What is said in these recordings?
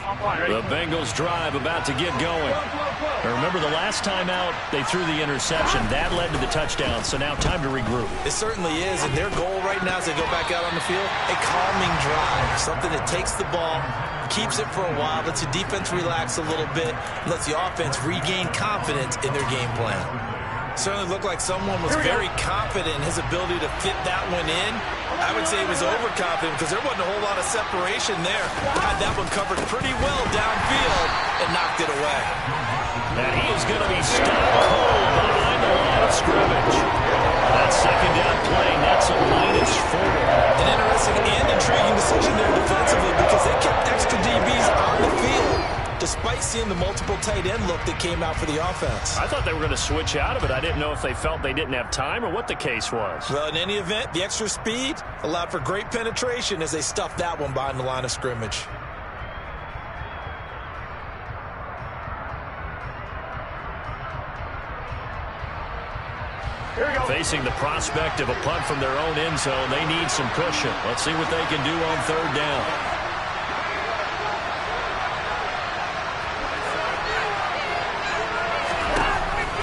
The Bengals drive about to get going. Remember, the last time out, they threw the interception. That led to the touchdown, so now time to regroup. It certainly is, and their goal right now as they go back out on the field, a calming drive, something that takes the ball, keeps it for a while, lets the defense relax a little bit, lets the offense regain confidence in their game plan. Certainly looked like someone was very confident in his ability to fit that one in. I would say he was overconfident because there wasn't a whole lot of separation there. Had that one covered pretty well downfield and knocked it away. And he is going to be stopped cold behind the line of scrimmage. That second down play, that's a -4. An interesting and intriguing decision there defensively because they kept extra DBs on the field despite seeing the multiple tight end look that came out for the offense. I thought they were going to switch out of it. I didn't know if they felt they didn't have time or what the case was. Well, in any event, the extra speed allowed for great penetration as they stuffed that one behind the line of scrimmage. Facing the prospect of a punt from their own end zone, they need some cushion. Let's see what they can do on third down.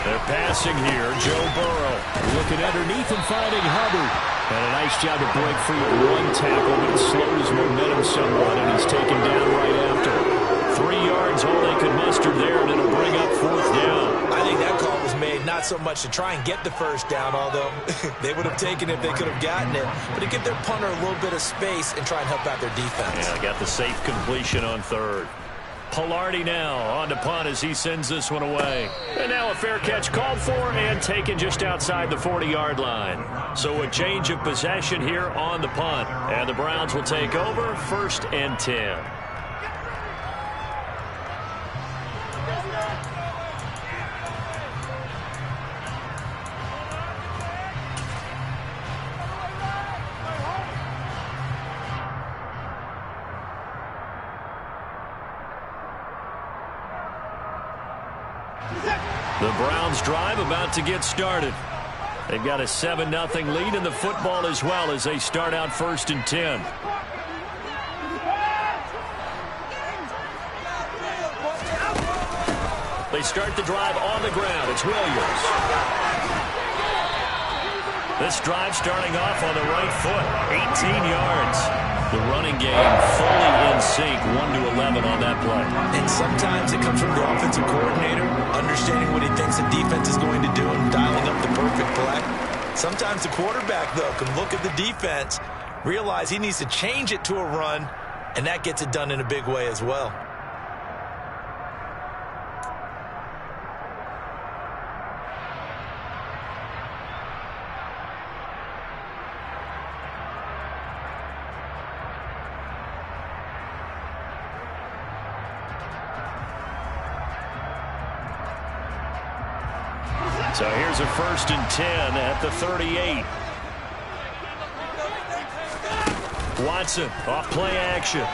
They're passing here. Joe Burrow looking underneath and finding Hubbard. And a nice job to break free of one tackle, but it slows momentum somewhat, and he's taken down right after. 3 yards, all they could muster there, and it'll bring up fourth down. I think that call was made not so much to try and get the first down, although they would have taken it if they could have gotten it, but to give their punter a little bit of space and try and help out their defense. Yeah, got the safe completion on third. Pilardi now on to punt as he sends this one away. And now a fair catch called for and taken just outside the 40-yard line. So a change of possession here on the punt. And the Browns will take over 1st and 10. The Browns drive about to get started. They've got a 7-0 lead in the football as well as they start out 1st and 10. They start the drive on the ground. It's Williams. This drive starting off on the right foot, 18 yards. The running game fully in sync, 1-11 on that play. And sometimes it comes from the offensive coordinator, understanding what he thinks the defense is going to do and dialing up the perfect play. Sometimes the quarterback, though, can look at the defense, realize he needs to change it to a run, and that gets it done in a big way as well. So here's a 1st and 10 at the 38. Watson off play action.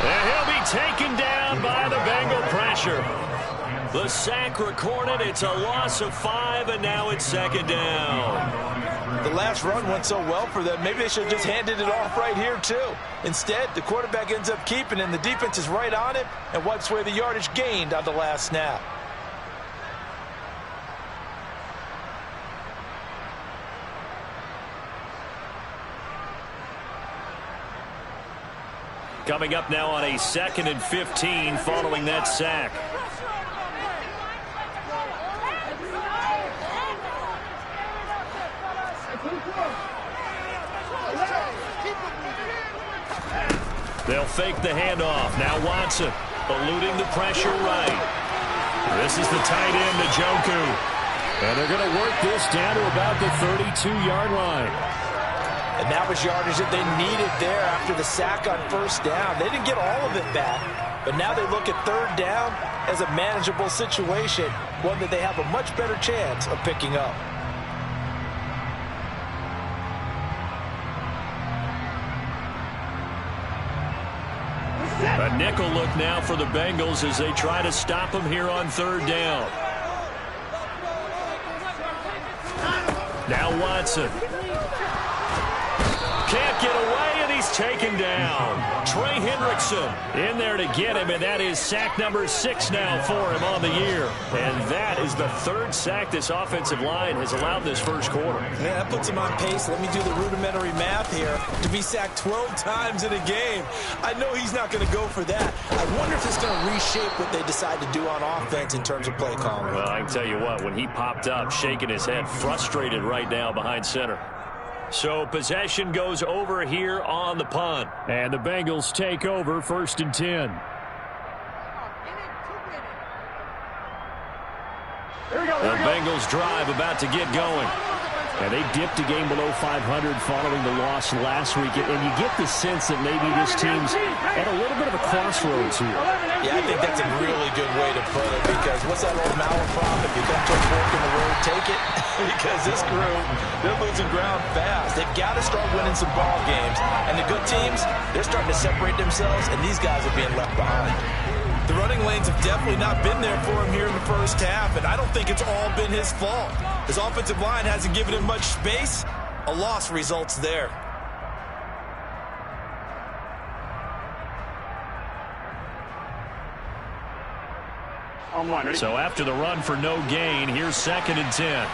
And he'll be taken down by the Bengal pressure. The sack recorded. It's a loss of 5, and now it's 2nd down. The last run went so well for them, maybe they should have just handed it off right here, too. Instead, the quarterback ends up keeping it, and the defense is right on it and wipes away the yardage gained on the last snap. Coming up now on a 2nd and 15 following that sack. They'll fake the handoff. Now Watson eluding the pressure right. This is the tight end to Njoku. And they're going to work this down to about the 32-yard line. And that was yardage that they needed there after the sack on 1st down. They didn't get all of it back, but now they look at 3rd down as a manageable situation, one that they have a much better chance of picking up. A nickel look now for the Bengals as they try to stop him here on 3rd down. Now Watson. Can't get away, and he's taken down. Trey Hendrickson in there to get him, and that is sack number 6 now for him on the year. And that is the 3rd sack this offensive line has allowed this first quarter. Yeah, that puts him on pace. Let me do the rudimentary math here. To be sacked 12 times in a game, I know he's not going to go for that. I wonder if it's going to reshape what they decide to do on offense in terms of play calling. Well, I can tell you what, when he popped up, shaking his head, frustrated right now behind center. So possession goes over here on the punt. And the Bengals take over 1st and 10. The Bengals drive about to get going. And they dipped a game below 500 following the loss last week. And you get the sense that maybe this team's at a little bit of a crossroads here. Yeah, I think that's a really good way to put it, because what's that old malaprop? If you come to a fork in the road, take it. Because this crew, they're losing ground fast. They've got to start winning some ball games. And the good teams, they're starting to separate themselves, and these guys are being left behind. The running lanes have definitely not been there for him here in the first half, and I don't think it's all been his fault. His offensive line hasn't given him much space. A loss results there. So after the run for no gain, here's 2nd and 10.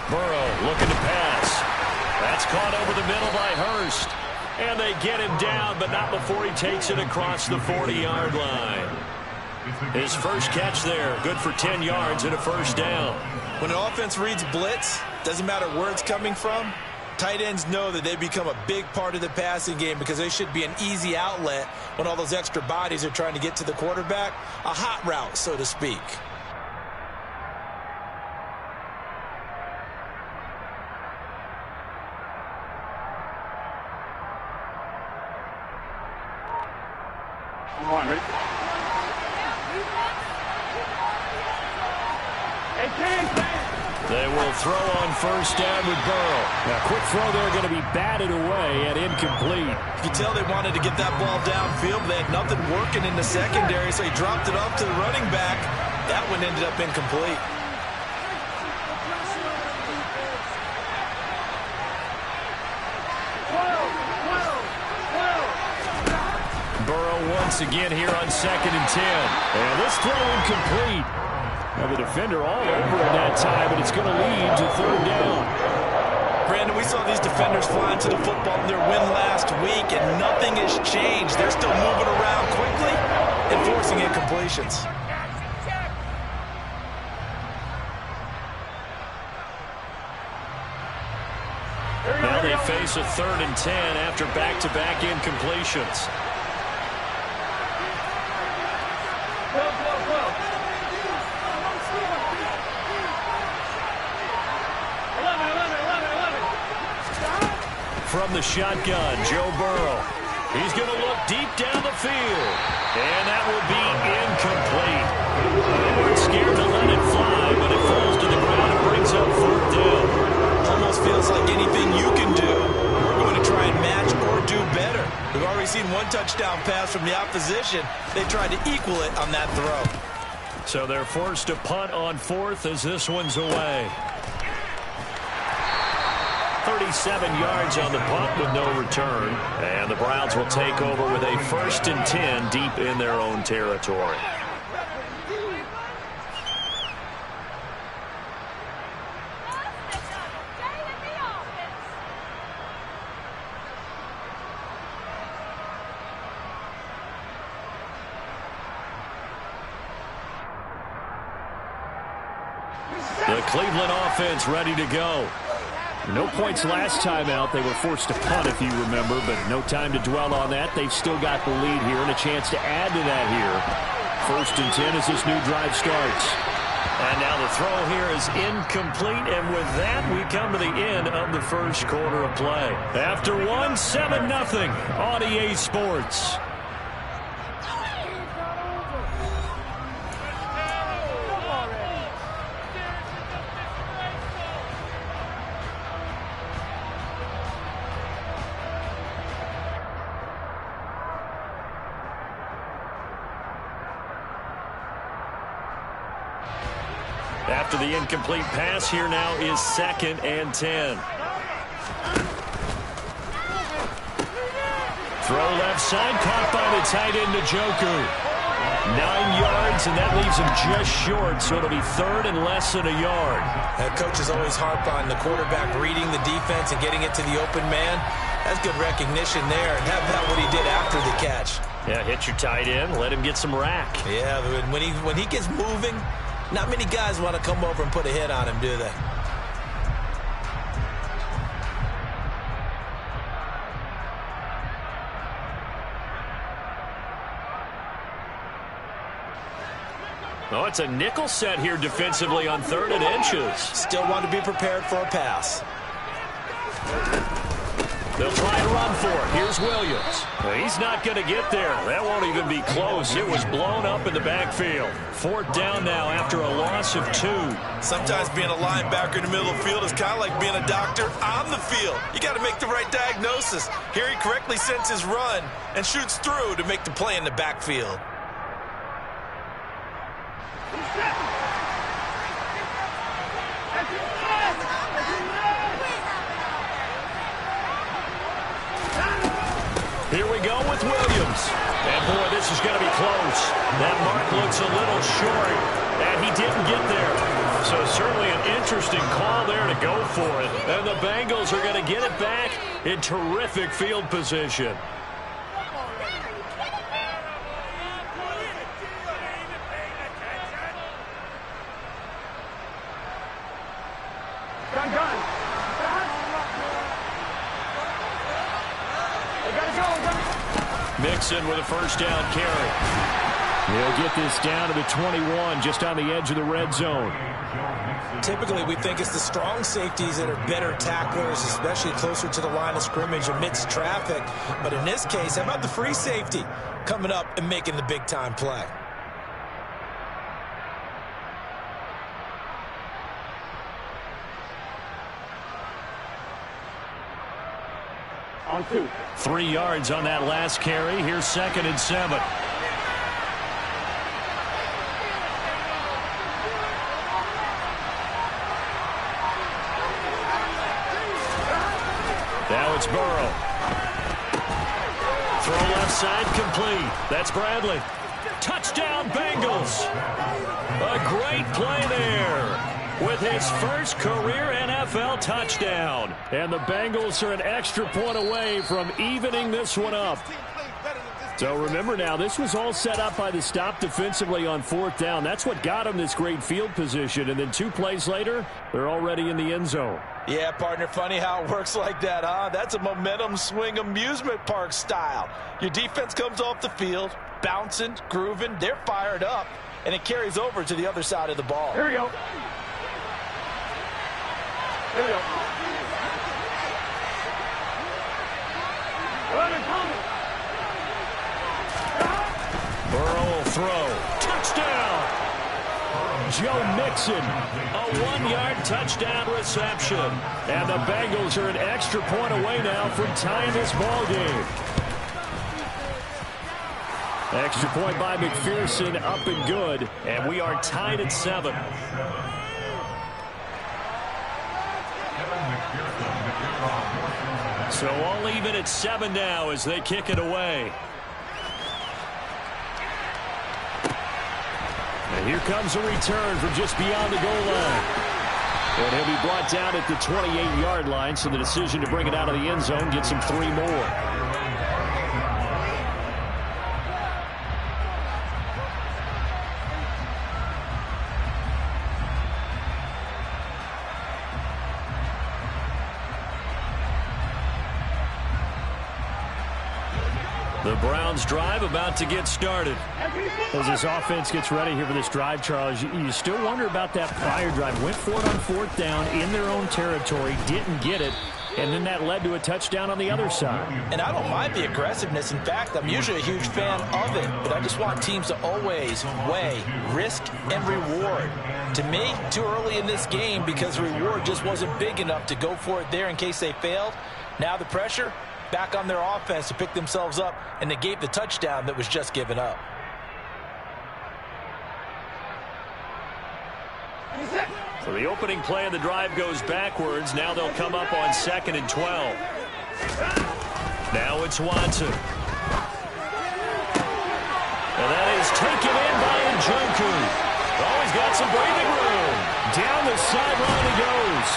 Burrow looking to pass. That's caught over the middle by Hurst. And they get him down, but not before he takes it across the 40-yard line. His first catch there, good for 10 yards and a first down. When an offense reads blitz, doesn't matter where it's coming from, tight ends know that they become a big part of the passing game, because they should be an easy outlet when all those extra bodies are trying to get to the quarterback. A hot route, so to speak. They will throw on first down with Burrow. Now, quick throw there, going to be batted away and incomplete. You can tell they wanted to get that ball downfield, but they had nothing working in the secondary, so he dropped it off to the running back. That one ended up incomplete. Burrow once again here on 2nd and 10. And this throw incomplete. Now the defender all over in that time, and it's going to lead to 3rd down. Brandon, we saw these defenders flying to the football in their win last week, and nothing has changed. They're still moving around quickly and forcing incompletions. Now they face a 3rd and 10 after back-to-back incompletions. From the shotgun, Joe Burrow. He's going to look deep down the field. And that will be incomplete. They weren't scared to let it fly, but it falls to the ground and brings up 4th down. Almost feels like anything you can do, we're going to try and match or do better. We've already seen one touchdown pass from the opposition. They tried to equal it on that throw. So they're forced to punt on 4th as this one's away. 37 yards on the punt with no return. And the Browns will take over with a 1st and 10 deep in their own territory. The Cleveland offense ready to go. No points last time out. They were forced to punt, if you remember, but no time to dwell on that. They've still got the lead here and a chance to add to that here. 1st and 10 as this new drive starts. And now the throw here is incomplete, and with that, we come to the end of the first quarter of play. After one, 7-0 on EA Sports. After the incomplete pass, here now is 2nd and 10. Throw left side, caught by the tight end, Njoku. 9 yards, and that leaves him just short, so it'll be 3rd and less than a yard. Coaches always harp on the quarterback reading the defense and getting it to the open man. That's good recognition there, and how about what he did after the catch? Yeah, hit your tight end, let him get some rack. Yeah, when he gets moving, not many guys want to come over and put a hit on him, do they? Oh, it's a nickel set here defensively on 3rd and inches. Still want to be prepared for a pass. They'll try and run for it. Here's Williams. Well, he's not going to get there. That won't even be close. It was blown up in the backfield. 4th down now after a loss of 2. Sometimes being a linebacker in the middle of the field is kind of like being a doctor on the field. You got to make the right diagnosis. Here he correctly sends his run and shoots through to make the play in the backfield. Here we go with Williams. And, boy, this is going to be close. That mark looks a little short, and he didn't get there. So certainly an interesting call there to go for it. And the Bengals are going to get it back in terrific field position. Mixon with a 1st down carry. He'll get this down to the 21, just on the edge of the red zone. Typically, we think it's the strong safeties that are better tacklers, especially closer to the line of scrimmage amidst traffic. But in this case, how about the free safety coming up and making the big-time play? On 2. 3 yards on that last carry. Here's 2nd and 7. Now it's Burrow. Throw left side complete. That's Bradley. Touchdown Bengals. A great play there with his first career NFL touchdown. And the Bengals are an extra point away from evening this one up. So remember now, this was all set up by the stop defensively on 4th down. That's what got him this great field position. And then 2 plays later, they're already in the end zone. Yeah, partner, funny how it works like that, huh? That's a momentum swing amusement park style. Your defense comes off the field, bouncing, grooving, they're fired up, and it carries over to the other side of the ball. Here we go. Here we go. Burrow will throw. Touchdown! Joe Mixon, a 1-yard touchdown reception. And the Bengals are an extra point away now from tying this ball game. Extra point by McPherson, up and good. And we are tied at 7. So all even at 7 now as they kick it away. And here comes a return from just beyond the goal line. And he'll be brought down at the 28-yard line, so the decision to bring it out of the end zone gets him 3 more. The Browns drive about to get started. As this offense gets ready here for this drive, Charles, you still wonder about that prior drive. Went for it on 4th down in their own territory, didn't get it, and then that led to a touchdown on the other side. And I don't mind the aggressiveness. In fact, I'm usually a huge fan of it, but I just want teams to always weigh risk and reward. To me, too early in this game because the reward just wasn't big enough to go for it there in case they failed. Now the pressure back on their offense to pick themselves up and negate the touchdown that was just given up. So the opening play of the drive goes backwards. Now they'll come up on 2nd and 12. Now it's Watson. And that is taken in by Njoku. Oh, he's got some breathing room. Down the sideline he goes.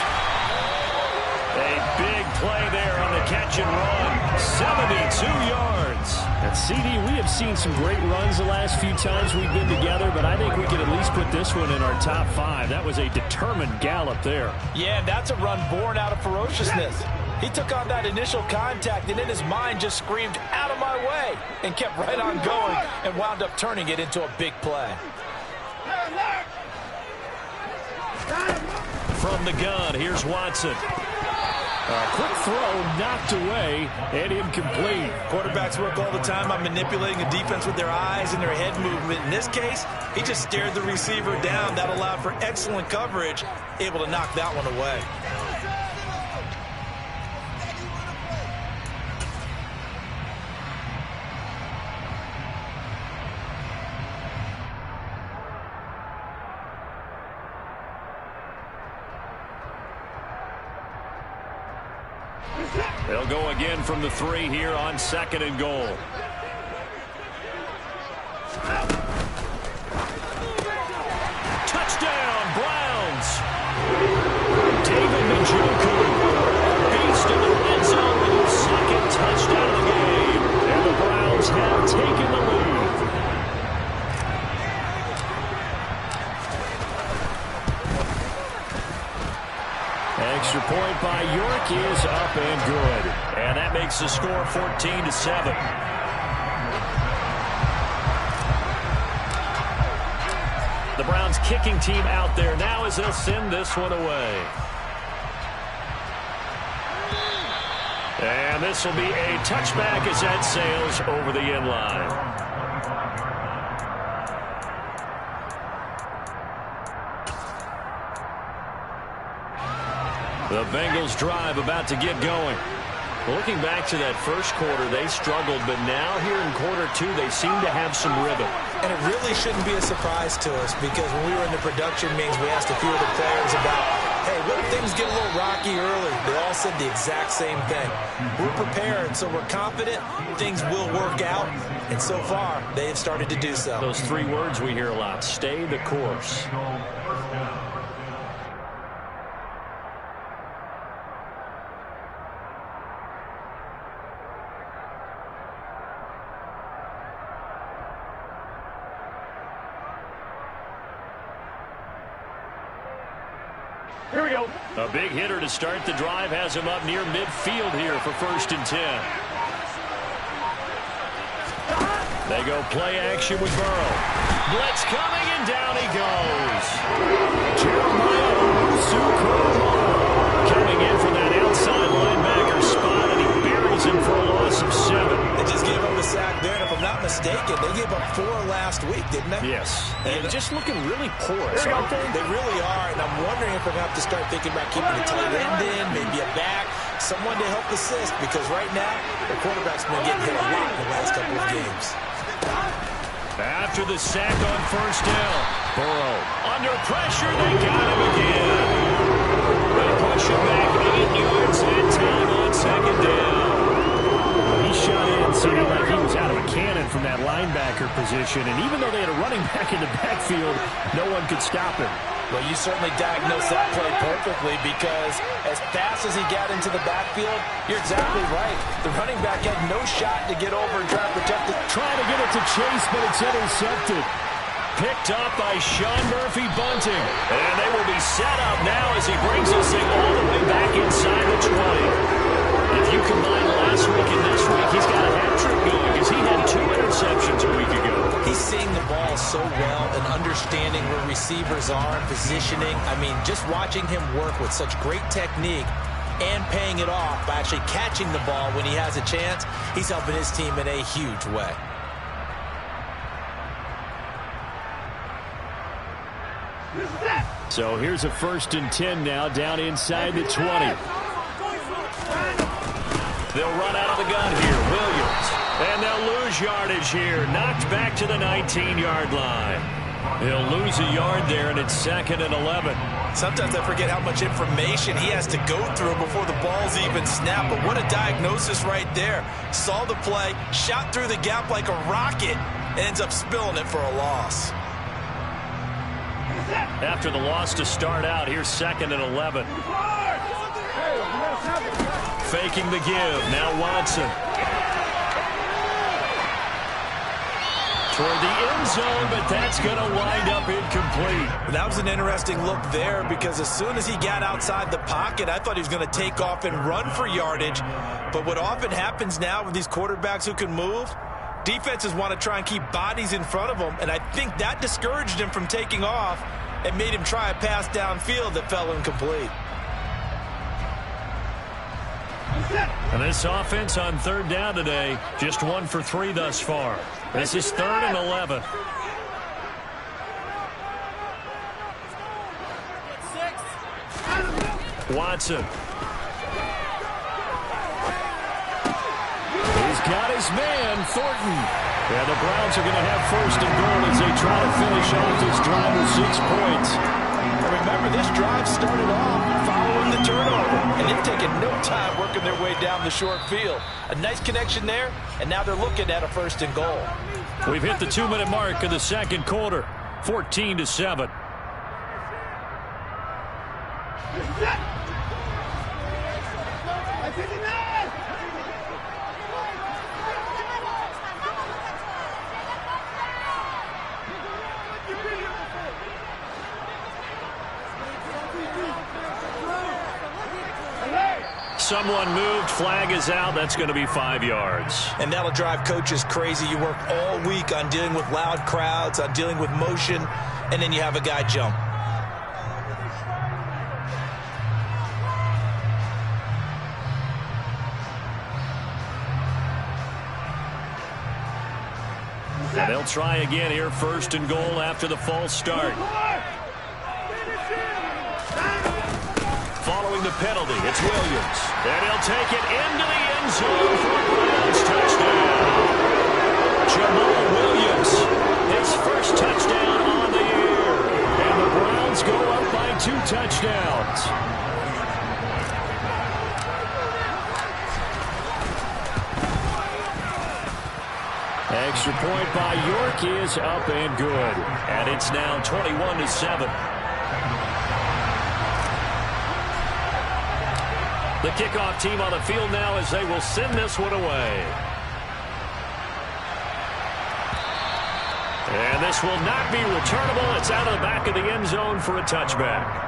A big play there on the catch and run. 72 yards. And CD, we have seen some great runs the last few times we've been together, but I think we could at least put this one in our top 5. That was a determined gallop there. Yeah, and that's a run born out of ferociousness. He took on that initial contact and in his mind just screamed, "Out of my way," and kept right on going and wound up turning it into a big play. From the gun, here's Watson. A quick throw knocked away and incomplete. Quarterbacks work all the time on manipulating a defense with their eyes and their head movement. In this case, he just stared the receiver down. That allowed for excellent coverage, able to knock that one away. They'll go again from the 3 here on 2nd and goal. Touchdown, Browns. David Njoku. Beast in the red zone with his 2nd touchdown of the game. And the Browns have taken the lead. Extra point by York is up and good. And that makes the score 14-7. The Browns kicking team out there now as they'll send this one away. And this will be a touchback as that sails over the end line. The Bengals drive about to get going. Looking back to that first quarter, they struggled, but now here in quarter 2, they seem to have some rhythm. And it really shouldn't be a surprise to us because when we were in the production meetings, we asked a few of the players about, hey, what if things get a little rocky early? They all said the exact same thing. We're prepared, so we're confident things will work out. And so far, they have started to do so. Those 3 words we hear a lot, stay the course. Here we go. A big hitter to start the drive has him up near midfield here for 1st and 10. They go play action with Burrow. Blitz coming, and down he goes. Jeremiah coming in from that outside linebacker spot, and he buries him for a loss of 7. They just gave up a sack there, and if I'm not mistaken, they gave up 4 last week, didn't they? Yes. And just looking really porous, aren't they? They really are, and I'm wondering if we're going to have to start thinking about keeping a tight end in, maybe a back, someone to help assist, because right now, the quarterback's been getting hit a lot in the last couple of games. After the sack on 1st down, Burrow under pressure, they got him again. They push him back 8 yards and time on 2nd down. He shot in, seeming like he was out of a cannon from that linebacker position, and even though they had a running back in the backfield, no one could stop him. Well, you certainly diagnosed that play perfectly because as fast as he got into the backfield, you're exactly right. The running back had no shot to get over and try to protect it. Trying to get it to Chase, but it's intercepted. Picked up by Sean Murphy-Bunting. And they will be set up now as he brings this thing all the way back inside the 20. If you combine last week and this week, he's got a hat-trick going because he had 2 interceptions a week ago. He's seeing the ball so well and understanding where receivers are and positioning. I mean, just watching him work with such great technique and paying it off by actually catching the ball when he has a chance, he's helping his team in a huge way. So here's a 1st and 10 now down inside the 20. They'll run out of the gun here. Williams. And they'll lose yardage here. Knocked back to the 19-yard line. He'll lose a yard there, and it's 2nd and 11. Sometimes I forget how much information he has to go through before the ball's even snapped. But what a diagnosis right there. Saw the play, shot through the gap like a rocket, and ends up spilling it for a loss. After the loss to start out, here's 2nd and 11. Faking the give. Now Watson. Toward the end zone, but that's going to wind up incomplete. That was an interesting look there because as soon as he got outside the pocket, I thought he was going to take off and run for yardage. But what often happens now with these quarterbacks who can move, defenses want to try and keep bodies in front of them, and I think that discouraged him from taking off and made him try a pass downfield that fell incomplete. And this offense on 3rd down today, just 1 for 3 thus far. This is 3rd and 11. Watson. He's got his man, Thornton. Yeah, the Browns are going to have 1st and goal as they try to finish off this drive with 6 points. And remember, this drive started off following the turnover, and they've taken no time working their way down the short field. A nice connection there, and now they're looking at a 1st and goal. We've hit the 2-minute mark of the 2nd quarter, 14-7. Someone moved, flag is out. That's going to be 5 yards. And that'll drive coaches crazy. You work all week on dealing with loud crowds, on dealing with motion, and then you have a guy jump. And they'll try again here, 1st and goal after the false start. Following the penalty, it's Williams. And he'll take it into the end zone for a Browns touchdown. Jamal Williams, his 1st touchdown on the year. And the Browns go up by 2 touchdowns. Extra point by York is up and good. And it's now 21-7. The kickoff team on the field now as they will send this one away. And this will not be returnable. It's out of the back of the end zone for a touchback.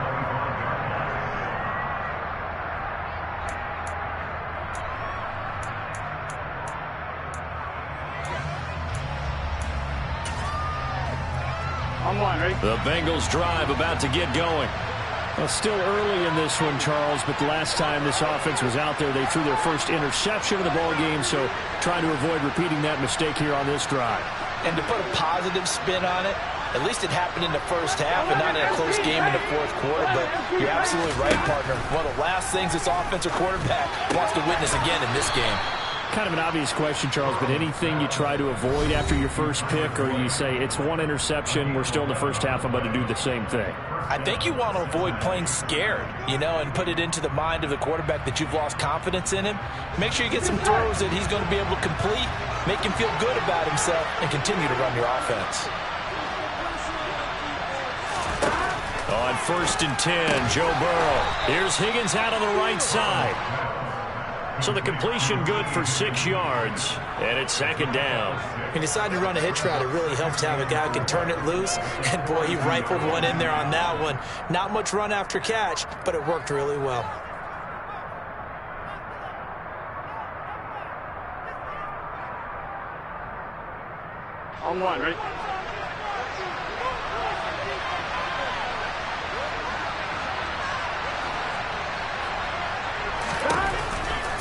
The Bengals drive about to get going. Well, still early in this one, Charles, but the last time this offense was out there, they threw their first interception of the ball game, so trying to avoid repeating that mistake here on this drive. And to put a positive spin on it, at least it happened in the 1st half and not in a close game in the 4th quarter, but you're absolutely right, partner. One of the last things this offensive quarterback wants to witness again in this game. Kind of an obvious question, Charles, but anything you try to avoid after your first pick, or you say it's 1 interception, we're still in the 1st half, I'm going to do the same thing? I think you want to avoid playing scared, and put it into the mind of the quarterback that you've lost confidence in him. Make sure you get some throws that he's going to be able to complete, make him feel good about himself, and continue to run your offense. On 1st and 10, Joe Burrow. Here's Higgins out on the right side. So the completion good for 6 yards, and it's 2nd down. He decided to run a hitch route. It really helped to have a guy who can turn it loose, and boy, he rifled one in there on that one. Not much run after catch, but it worked really well. On 1, ready?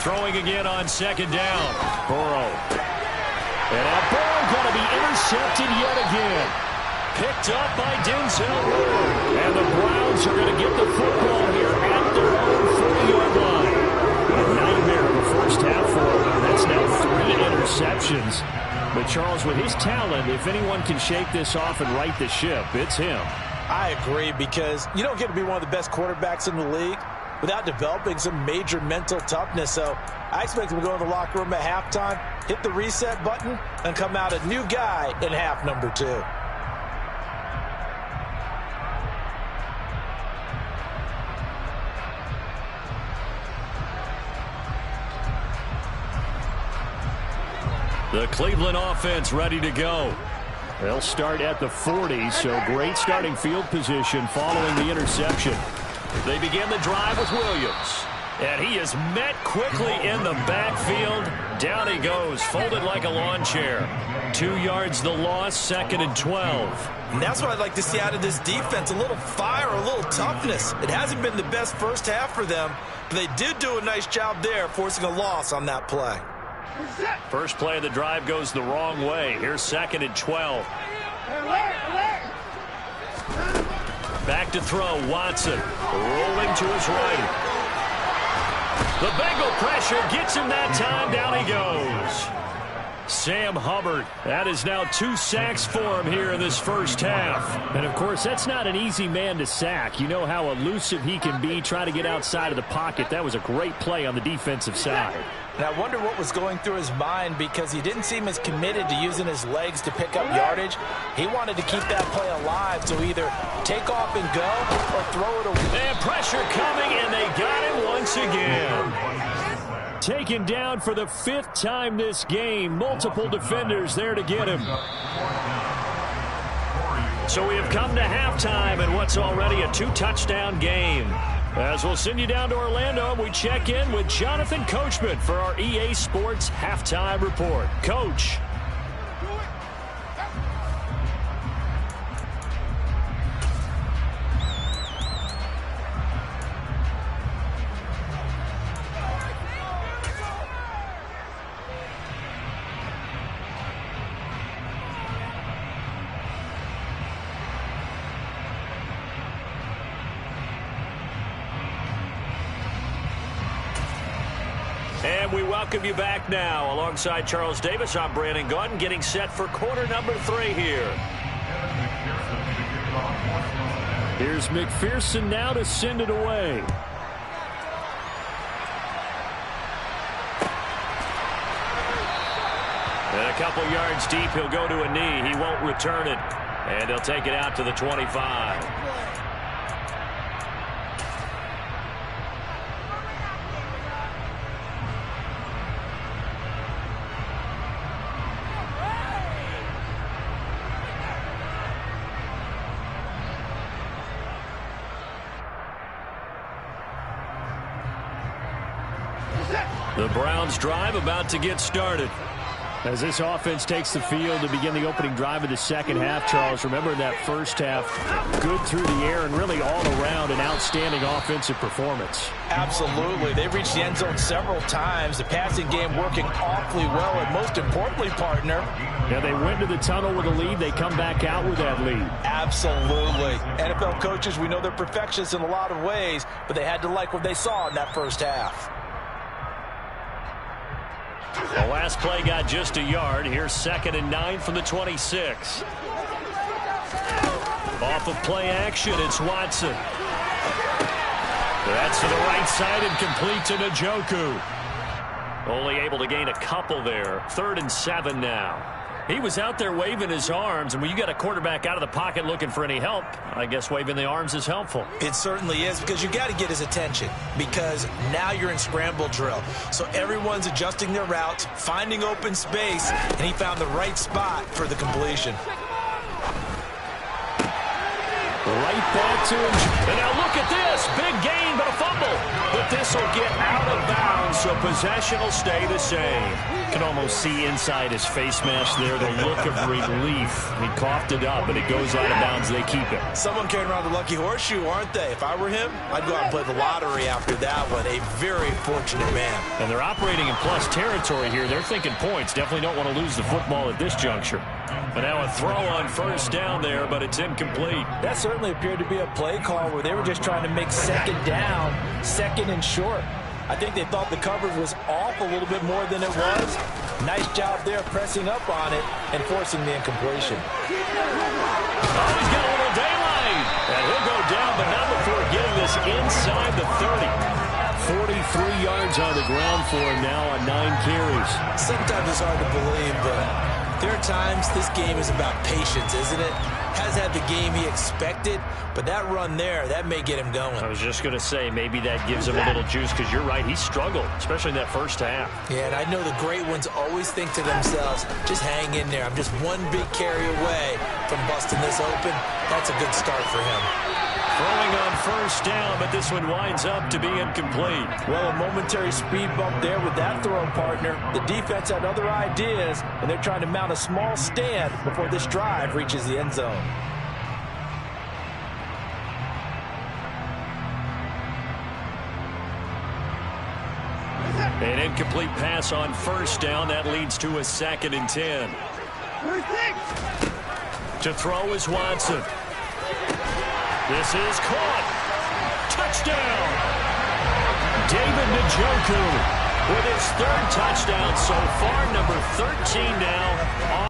Throwing again on 2nd down. Burrow. And now Burrow going to be intercepted yet again. Picked up by Denzel Ward. And the Browns are going to get the football here at their own 40-yard line. A nightmare of a 1st half for them. That's now 3 interceptions. But, Charles, with his talent, if anyone can shake this off and right the ship, it's him. I agree, because you don't get to be one of the best quarterbacks in the league without developing some major mental toughness. So I expect him to go in the locker room at halftime, hit the reset button, and come out a new guy in half number 2. The Cleveland offense ready to go. They'll start at the 40, so great starting field position following the interception. They begin the drive with Williams. And he is met quickly in the backfield. Down he goes, folded like a lawn chair. 2 yards the loss, 2nd and 12. And that's what I'd like to see out of this defense, a little fire, a little toughness. It hasn't been the best first half for them, but they did do a nice job there, forcing a loss on that play. First play of the drive goes the wrong way. Here's 2nd and 12. Back to throw, Watson. Rolling to his right. The Bengal pressure gets him that time. Down he goes. Sam Hubbard. That is now 2 sacks for him here in this first half. And, of course, that's not an easy man to sack. You know how elusive he can be, trying to get outside of the pocket. That was a great play on the defensive side. And I wonder what was going through his mind, because he didn't seem as committed to using his legs to pick up yardage. He wanted to keep that play alive, so either take off and go or throw it away. And pressure coming, and they got him once again. Taken down for the 5th time this game. Multiple defenders there to get him. So we have come to halftime in what's already a 2-touchdown game. As we'll send you down to Orlando, we check in with Jonathan Coachman for our EA Sports Halftime Report. Coach. And we welcome you back now. Alongside Charles Davis, I'm Brandon Gaudin, getting set for quarter number 3 here. Here's McPherson now to send it away. And a couple yards deep, he'll go to a knee. He won't return it. And he'll take it out to the 25. The Browns drive about to get started. As this offense takes the field to begin the opening drive of the second half, Charles, remember in that first half, good through the air and really all around an outstanding offensive performance. Absolutely. They reached the end zone several times. The passing game working awfully well, and most importantly, partner. Yeah, they went to the tunnel with a lead. They come back out with that lead. Absolutely. NFL coaches, we know they're perfectionists in a lot of ways, but they had to like what they saw in that first half. The last play got just a yard. Here's 2nd and 9 from the 26. Off of play action, it's Watson. That's to the right side and complete to Njoku. Only able to gain a couple there. 3rd and 7 now. He was out there waving his arms, and when you got a quarterback out of the pocket looking for any help, I guess waving the arms is helpful. It certainly is, because you got to get his attention, because now you're in scramble drill. So everyone's adjusting their routes, finding open space, and he found the right spot for the completion. Right back to him. And now look at this. Big gain, but a fumble. But this will get out of bounds, so possession will stay the same. You can almost see inside his face mask there the look of relief. He coughed it up, and it goes out of bounds. They keep it. Someone carrying around the lucky horseshoe, aren't they? If I were him, I'd go out and play the lottery after that one. A very fortunate man. And they're operating in plus territory here. They're thinking points. Definitely don't want to lose the football at this juncture. But now a throw on first down there, but it's incomplete. That certainly appeared to be a play call where they were just trying to make second down, 2nd and short. I think they thought the coverage was off a little bit more than it was. Nice job there pressing up on it and forcing the incompletion. Oh, he's got a little daylight. And he'll go down, but not before getting this inside the 30. 43 yards on the ground for him now on 9 carries. Sometimes it's hard to believe, but there are times this game is about patience, isn't it? Has had the game he expected, but that run there, that may get him going. I was just going to say, maybe that gives him a little juice, because you're right, he struggled, especially in that first half. Yeah, and I know the great ones always think to themselves, just hang in there. I'm just one big carry away from busting this open. That's a good start for him. Throwing on first down, but this one winds up to be incomplete. Well, a momentary speed bump there with that throw, partner. The defense had other ideas, and they're trying to mount a small stand before this drive reaches the end zone. An incomplete pass on first down. That leads to a 2nd and 10. To throw is Watson. This is caught. Touchdown. David Njoku with his 3rd touchdown so far, number 13 now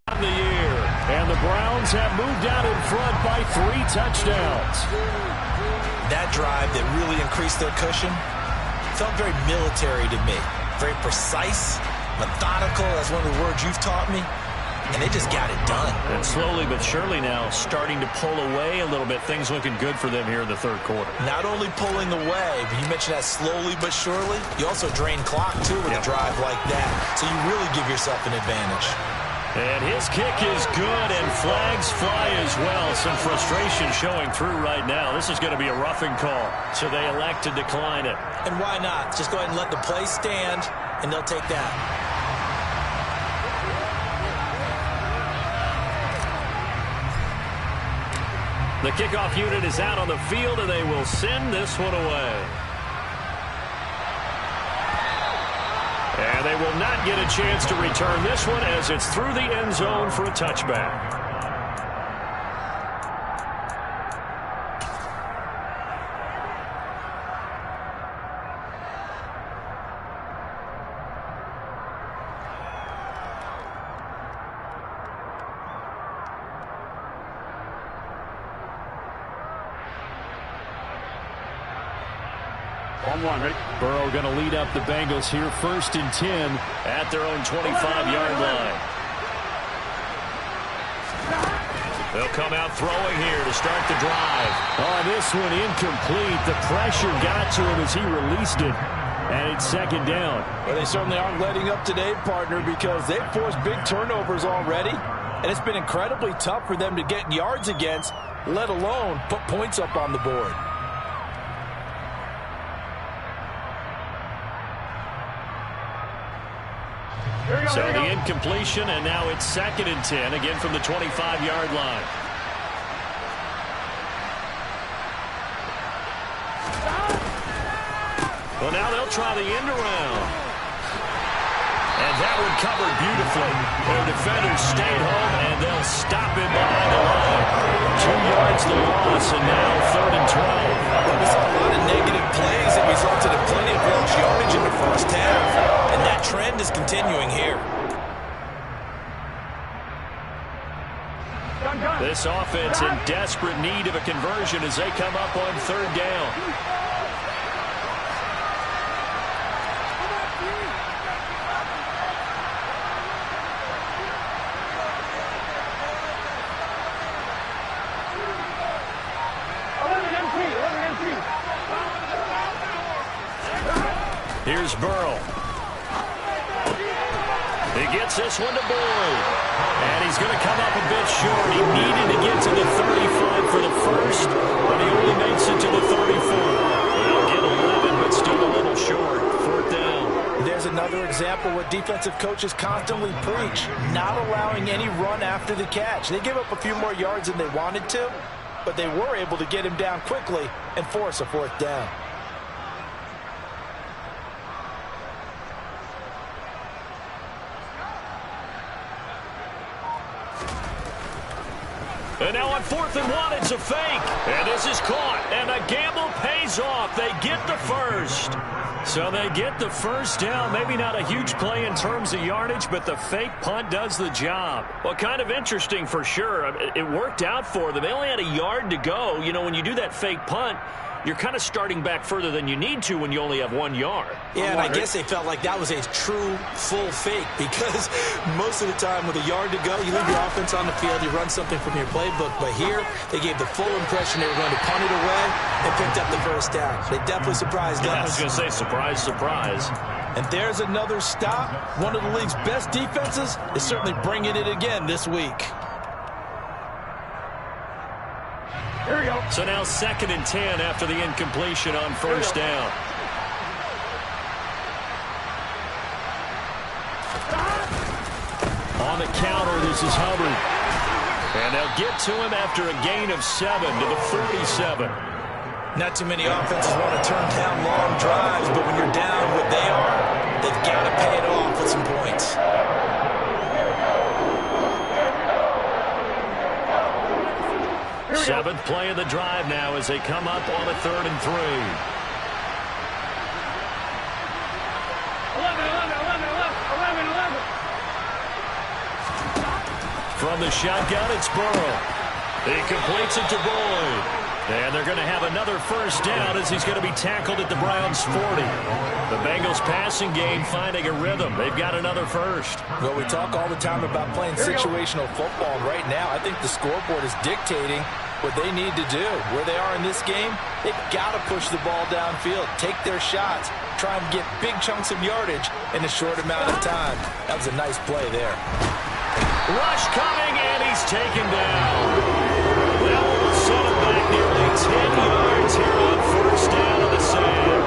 on the year. And the Browns have moved out in front by 3 touchdowns. That drive that really increased their cushion felt very military to me. Very precise, methodical, that's one of the words you've taught me. And they just got it done. And slowly but surely now starting to pull away a little bit. Things looking good for them here in the 3rd quarter. Not only pulling away, but you mentioned that slowly but surely. You also drain clock, too, with a drive like that. So you really give yourself an advantage. And his kick is good, and flags fly as well. Some frustration showing through right now. This is going to be a roughing call, so they elect to decline it. And why not? Just go ahead and let the play stand, and they'll take that. The kickoff unit is out on the field, and they will send this one away. And they will not get a chance to return this one as it's through the end zone for a touchback. Burrow going to lead up the Bengals here, 1st and 10 at their own 25-yard line. They'll come out throwing here to start the drive. Oh, this one incomplete. The pressure got to him as he released it, and it's 2nd down. Well, they certainly aren't letting up today, partner, because they've forced big turnovers already, and it's been incredibly tough for them to get yards against, let alone put points up on the board. So the incompletion, and now it's 2nd and 10, again from the 25-yard line. Well, now they'll try the end around. And that one covered beautifully. Their defenders stayed home, and they'll stop him behind the line. 2 yards the loss, and now 3rd and 12. We saw a lot of negative plays that resulted in plenty of lost yardage in the first half. And that trend is continuing here. This offense in desperate need of a conversion as they come up on 3rd down. Here's Burrow. He gets this one to Boyd. And he's going to come up a bit short. He needed to get to the 35 for the first, but he only makes it to the 34. They'll get 11, but still a little short. 4th down. There's another example what defensive coaches constantly preach, not allowing any run after the catch. They give up a few more yards than they wanted to, but they were able to get him down quickly and force a 4th down. And now on 4th and 1, it's a fake. And this is caught. And a gamble pays off. They get the first. So they get the first down. Maybe not a huge play in terms of yardage, but the fake punt does the job. Well, kind of interesting for sure. It worked out for them. They only had a yard to go. You know, when you do that fake punt, you're kind of starting back further than you need to when you only have 1 yard. Yeah, and I guess they felt like that was a true full fake because most of the time with a yard to go, you leave your offense on the field, you run something from your playbook. But here, they gave the full impression they were going to punt it away and picked up the first down. They definitely surprised us. I was going to say surprise, surprise. And there's another stop. One of the league's best defenses is certainly bringing it again this week. Here we go. So now 2nd and 10 after the incompletion on first down. On the counter, this is Hubbard. And they'll get to him after a gain of 7 to the 47. Not too many offenses want to turn down long drives, but when you're down what they are, they've got to pay it off with some points. Seventh play of the drive now as they come up on a 3rd and 3. 11. From the shotgun, it's Burrow. He completes it to Boyd. And they're going to have another first down as he's going to be tackled at the Browns' 40. The Bengals passing game finding a rhythm. They've got another first. Well, we talk all the time about playing situational football. Right now, I think the scoreboard is dictating what they need to do. Where they are in this game, they've got to push the ball downfield, take their shots, try and get big chunks of yardage in a short amount of time. That was a nice play there. Rush coming, and he's taken down. That will set him back nearly 10 yards here on first down of the sack.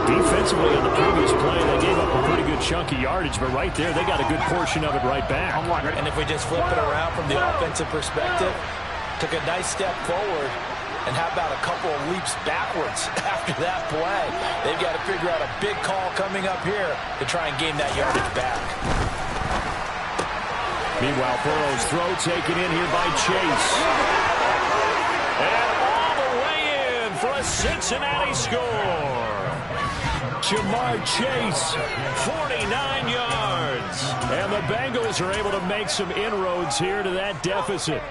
Defensively on the previous play, they gave up a pretty good chunk of yardage, but right there, they got a good portion of it right back. And if we just flip it around from the offensive perspective, took a nice step forward, and how about a couple of leaps backwards after that play? They've got to figure out a big call coming up here to try and gain that yardage back. Meanwhile, Burrow's throw taken in here by Chase. And all the way in for a Cincinnati score. Jamar Chase, 49 yards. And the Bengals are able to make some inroads here to that deficit.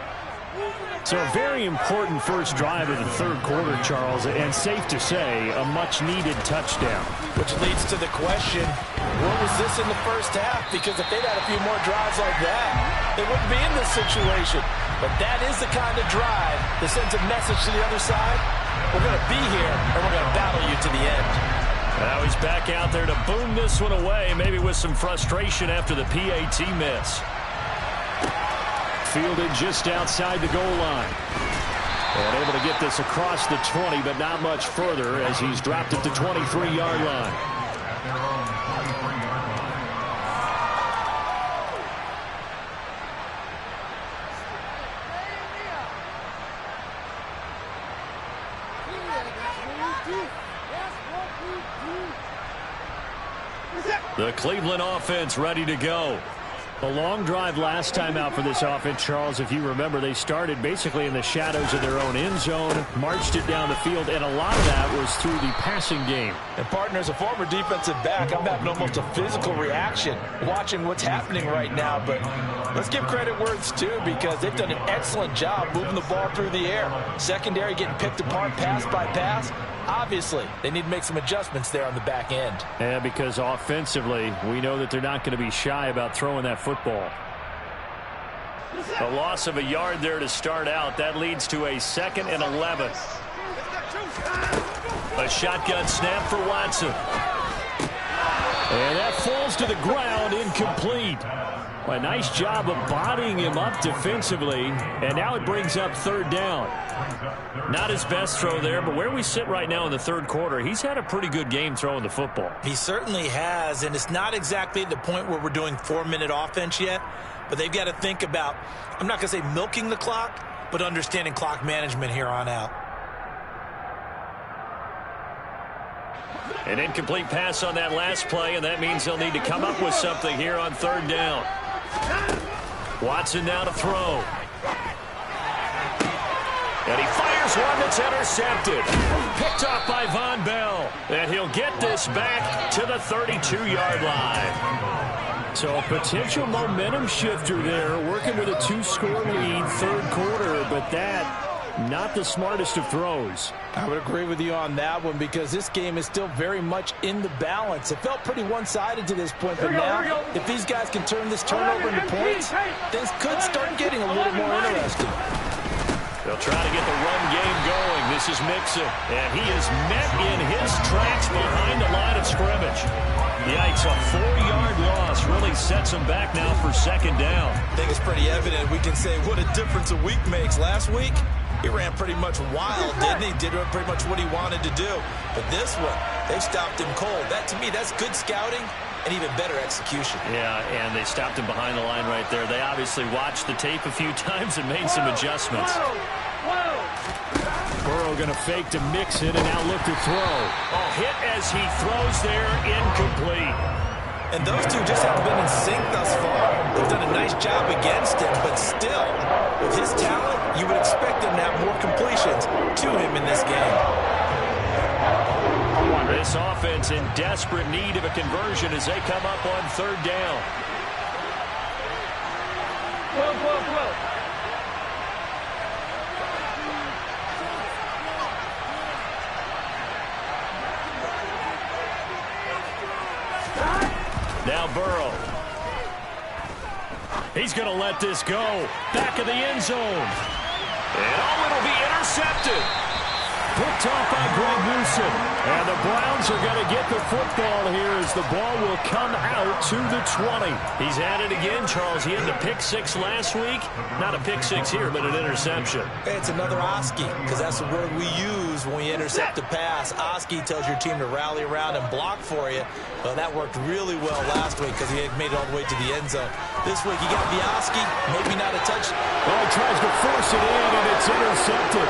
So a very important first drive of the 3rd quarter, Charles, and safe to say, a much-needed touchdown. Which leads to the question, what was this in the first half? Because if they'd had a few more drives like that, they wouldn't be in this situation. But that is the kind of drive that sends a message to the other side. We're going to be here, and we're going to battle you to the end. Now he's back out there to boom this one away, maybe with some frustration after the PAT miss. Fielded just outside the goal line. And able to get this across the 20, but not much further as he's dropped at the 23-yard line. The Cleveland offense ready to go. A long drive last time out for this offense, Charles. If you remember, they started basically in the shadows of their own end zone, marched it down the field, and a lot of that was through the passing game. And, partner, as a former defensive back, I'm having almost a physical reaction watching what's happening right now. But let's give credit where it's due because they've done an excellent job moving the ball through the air. Secondary getting picked apart pass by pass. Obviously, they need to make some adjustments there on the back end. Yeah, because offensively, we know that they're not going to be shy about throwing that football. A loss of a yard there to start out. That leads to a 2nd and 11. A shotgun snap for Watson. And that falls to the ground, incomplete. A nice job of bodying him up defensively, and now it brings up 3rd down. Not his best throw there, but where we sit right now in the 3rd quarter, he's had a pretty good game throwing the football. He certainly has, and it's not exactly at the point where we're doing 4-minute offense yet, but they've got to think about, I'm not going to say milking the clock, but understanding clock management here on out. An incomplete pass on that last play, and that means they'll need to come up with something here on 3rd down. Watson now to throw. And he fires here's one that's intercepted. Picked off by Von Bell. And he'll get this back to the 32-yard line. So a potential momentum shifter there, working with a 2-score lead, third quarter, but that not the smartest of throws. I would agree with you on that one because this game is still very much in the balance. It felt pretty one-sided to this point, but now if these guys can turn this turnover into points, things could start getting a little more interesting. They'll try to get the run game going. This is Mixon, and he is met in his tracks behind the line of scrimmage. Yikes, a 4-yard loss really sets him back now for second down. I think it's pretty evident. We can say what a difference a week makes. Last week, he ran pretty much wild, didn't he? Did pretty much what he wanted to do. But this one, they stopped him cold. That, to me, that's good scouting and even better execution. Yeah, and they stopped him behind the line right there. They obviously watched the tape a few times and made some adjustments. Burrow going to fake to Mixon and now look to throw. Oh, hit as he throws there, incomplete. And those two just haven't been in sync thus far. They've done a nice job against him, but still, with his talent, you would expect him to have more completions to him in this game. This offense in desperate need of a conversion as they come up on third down. Now Burrow. He's going to let this go. Back of the end zone. And it'll be intercepted. Picked off by Greg Newsom. And the Browns are going to get the football here as the ball will come out to the 20. He's at it again, Charles. He had the pick six last week. Not a pick six here, but an interception. It's another Oski, because that's the word we use when we intercept a pass. Oski tells your team to rally around and block for you. Well, that worked really well last week because he had made it all the way to the end zone. This week, he got the Oski, maybe not a touch. Oh, he tries to force it in, and it's intercepted.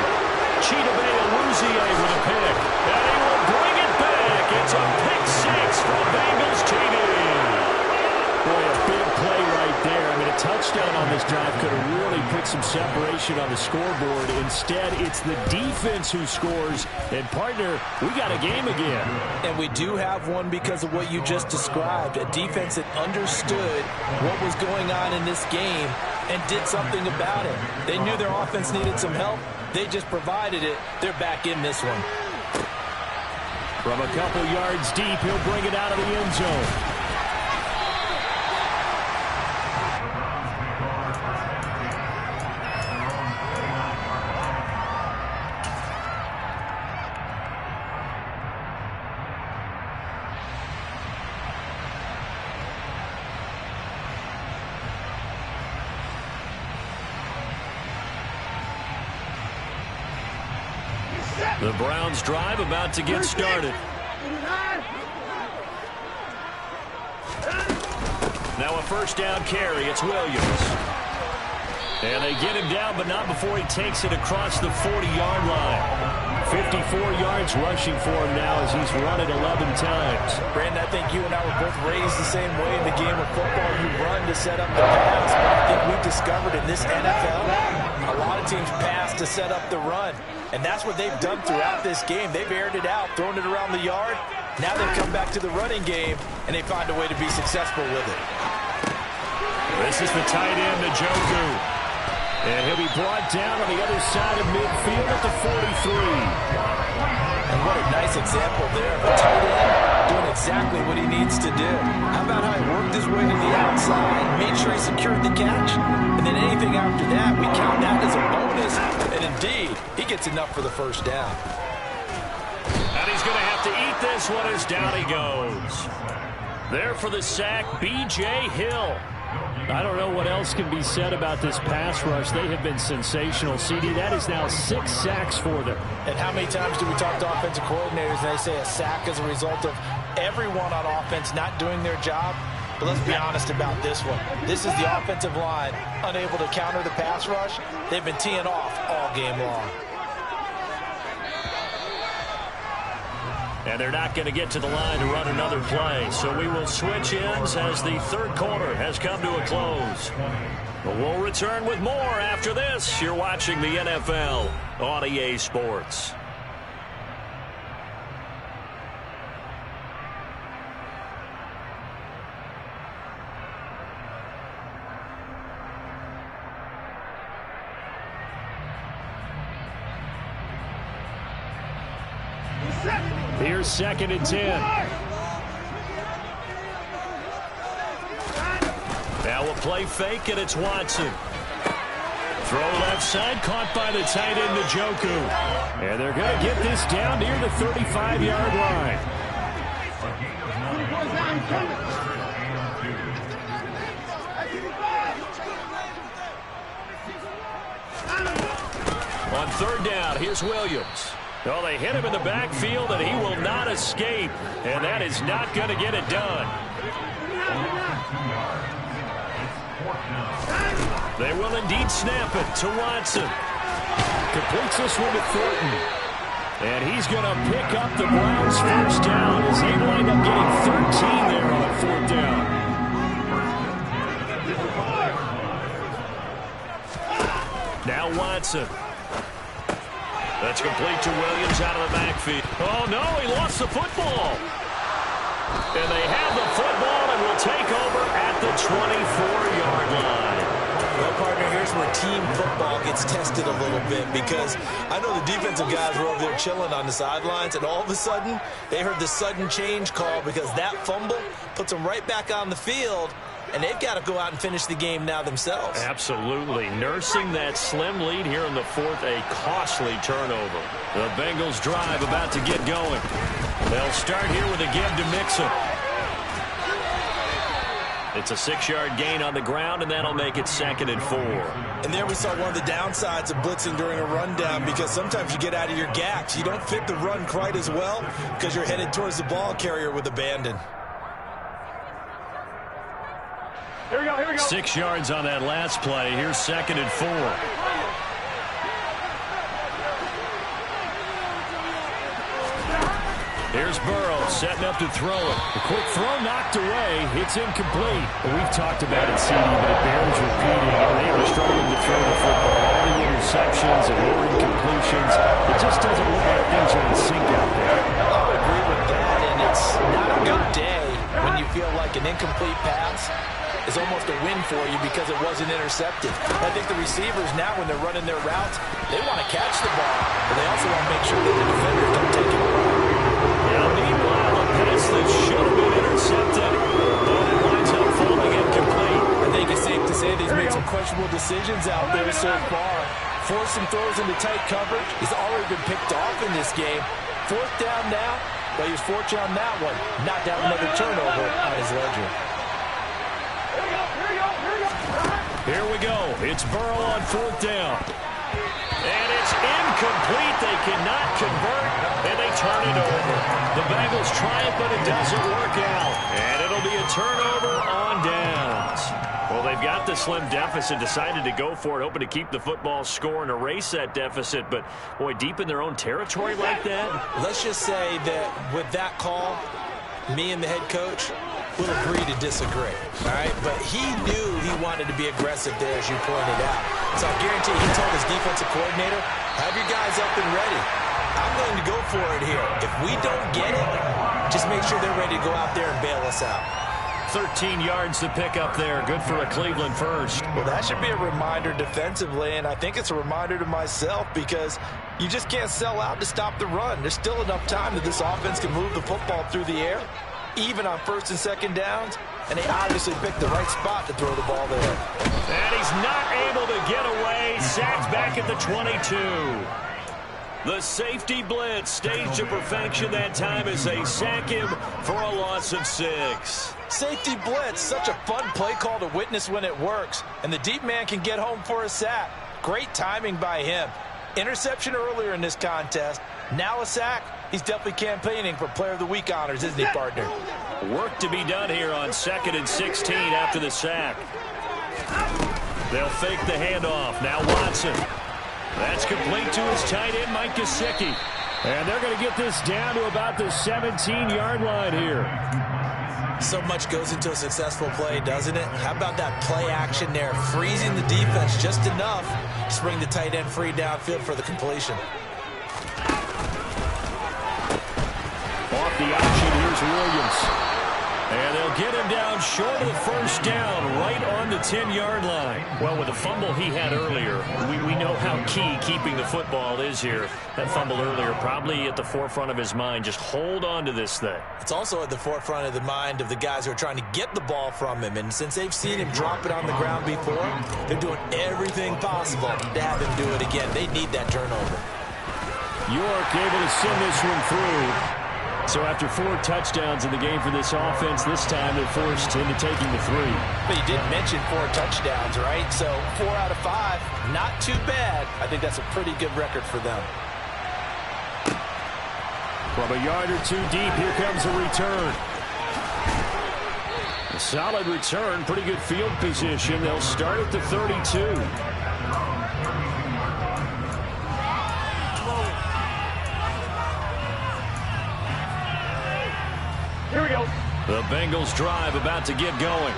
Chidobe Awuzie with a pick. And he will bring it back. It's a pick six from Bengals TD. Boy, a big play right there. I mean, a touchdown on this drive could have really put some separation on the scoreboard. Instead, it's the defense who scores. And, partner, we got a game again. And we do have one because of what you just described. A defense that understood what was going on in this game and did something about it. They knew their offense needed some help. They just provided it. They're back in this one. From a couple yards deep, he'll bring it out of the end zone. The Browns drive about to get started. Now a first down carry. It's Williams. And they get him down, but not before he takes it across the 40-yard line. 54 yards rushing for him now as he's run it 11 times. Brandon, I think you and I were both raised the same way in the game of football. You run to set up the pass, but I think we've discovered in this NFL, a lot of teams pass to set up the run. And that's what they've done throughout this game. They've aired it out, thrown it around the yard. Now they've come back to the running game, and they find a way to be successful with it. This is the tight end, Njoku. And he'll be brought down on the other side of midfield at the 43. And what a nice example there of a tight end doing exactly what he needs to do. How about how he worked his way to the outside, made sure he secured the catch, and then anything after that, we count that as a bonus. And indeed, he gets enough for the first down. And he's going to have to eat this one as down he goes. There for the sack, B.J. Hill. I don't know what else can be said about this pass rush. They have been sensational. CD, that is now 6 sacks for them. And how many times do we talk to offensive coordinators and they say a sack is a result of everyone on offense not doing their job? But let's be honest about this one. This is the offensive line unable to counter the pass rush. They've been teeing off all game long. And they're not going to get to the line to run another play. So we will switch ends as the third quarter has come to a close. But we'll return with more after this. You're watching the NFL on EA Sports. Here's 2nd and 10. Now a play fake, and it's Watson. Throw left side, caught by the tight end, Njoku. And they're going to get this down near the 35-yard line. On 3rd down, here's Williams. Well, they hit him in the backfield, and he will not escape. And that is not going to get it done. They will indeed snap it to Watson. Completes this one to Thornton. And he's going to pick up the Browns' first down as they wind up getting 13 there on 4th down. Now Watson. That's complete to Williams out of the backfield. Oh, no, he lost the football. And they have the football and will take over at the 24-yard line. Well, partner, here's where team football gets tested a little bit because I know the defensive guys were over there chilling on the sidelines, and all of a sudden, they heard the sudden change call because that fumble puts them right back on the field, and they've got to go out and finish the game now themselves. Absolutely. Nursing that slim lead here in the 4th, a costly turnover. The Bengals drive about to get going. They'll start here with a give to Mixon. It's a 6-yard gain on the ground, and that'll make it 2nd and 4. And there we saw one of the downsides of blitzing during a rundown because sometimes you get out of your gaps. You don't fit the run quite as well because you're headed towards the ball carrier with abandon. Here we go, here we go. 6 yards on that last play. Here's 2nd and 4. Here's Burrow setting up to throw it. The quick throw knocked away. It's incomplete. Well, we've talked about it, CD, but it bears repeating. They are struggling to throw the football. All the interceptions and more incompletions. It just doesn't look like things are in sync out there. I would agree with that, and it's not a good day when you feel like an incomplete pass is almost a win for you because it wasn't intercepted. I think the receivers now, when they're running their routes, they want to catch the ball, but they also want to make sure that the defenders don't take it away. Now, meanwhile, a pass that should have been intercepted, but it winds up falling incomplete. I think it's safe to say that he's made some questionable decisions out there so far. Forced some throws into tight coverage. He's already been picked off in this game. 4th down now, but he was fortunate on that one. Not to have another turnover on his ledger. Here we go. It's Burrow on 4th down. And it's incomplete. They cannot convert, and they turn it over. The Bengals try it, but it doesn't work out. And it'll be a turnover on downs. Well, they've got the slim deficit, decided to go for it, hoping to keep the football score and erase that deficit. But, boy, deep in their own territory like that. Let's just say that with that call, me and the head coach will agree to disagree, all right? But he knew he wanted to be aggressive there, as you pointed out. So I guarantee he told his defensive coordinator, have your guys up and ready. I'm going to go for it here. If we don't get it, just make sure they're ready to go out there and bail us out. 13 yards to pick up there. Good for a Cleveland first. Well, that should be a reminder defensively, and I think it's a reminder to myself because you just can't sell out to stop the run. There's still enough time that this offense can move the football through the air, even on 1st and 2nd downs, and they obviously picked the right spot to throw the ball there. And he's not able to get away. Sacked back at the 22. The safety blitz staged to perfection that time as they sack him for a loss of 6. Safety blitz, such a fun play call to witness when it works, and the deep man can get home for a sack. Great timing by him. Interception earlier in this contest. Now a sack. He's definitely campaigning for Player of the Week honors, isn't he, partner? Work to be done here on 2nd and 16 after the sack. They'll fake the handoff. Now Watson. That's complete to his tight end, Mike Gesicki. And they're going to get this down to about the 17-yard line here. So much goes into a successful play, doesn't it? How about that play action there? Freezing the defense just enough to bring the tight end free downfield for the completion. Off the option, here's Williams. And they'll get him down short of the first down, right on the 10-yard line. Well, with the fumble he had earlier, we know how key keeping the football is here. That fumble earlier probably at the forefront of his mind. Just hold on to this thing. It's also at the forefront of the mind of the guys who are trying to get the ball from him. And since they've seen him drop it on the ground before, they're doing everything possible to have him do it again. They need that turnover. York able to send this one through. So after 4 touchdowns in the game for this offense, this time they're forced into taking the 3. But you did mention 4 touchdowns, right? So 4 out of 5, not too bad. I think that's a pretty good record for them. From a yard or 2 deep, here comes a return. A solid return, pretty good field position. They'll start at the 32. Here we go. The Bengals drive about to get going.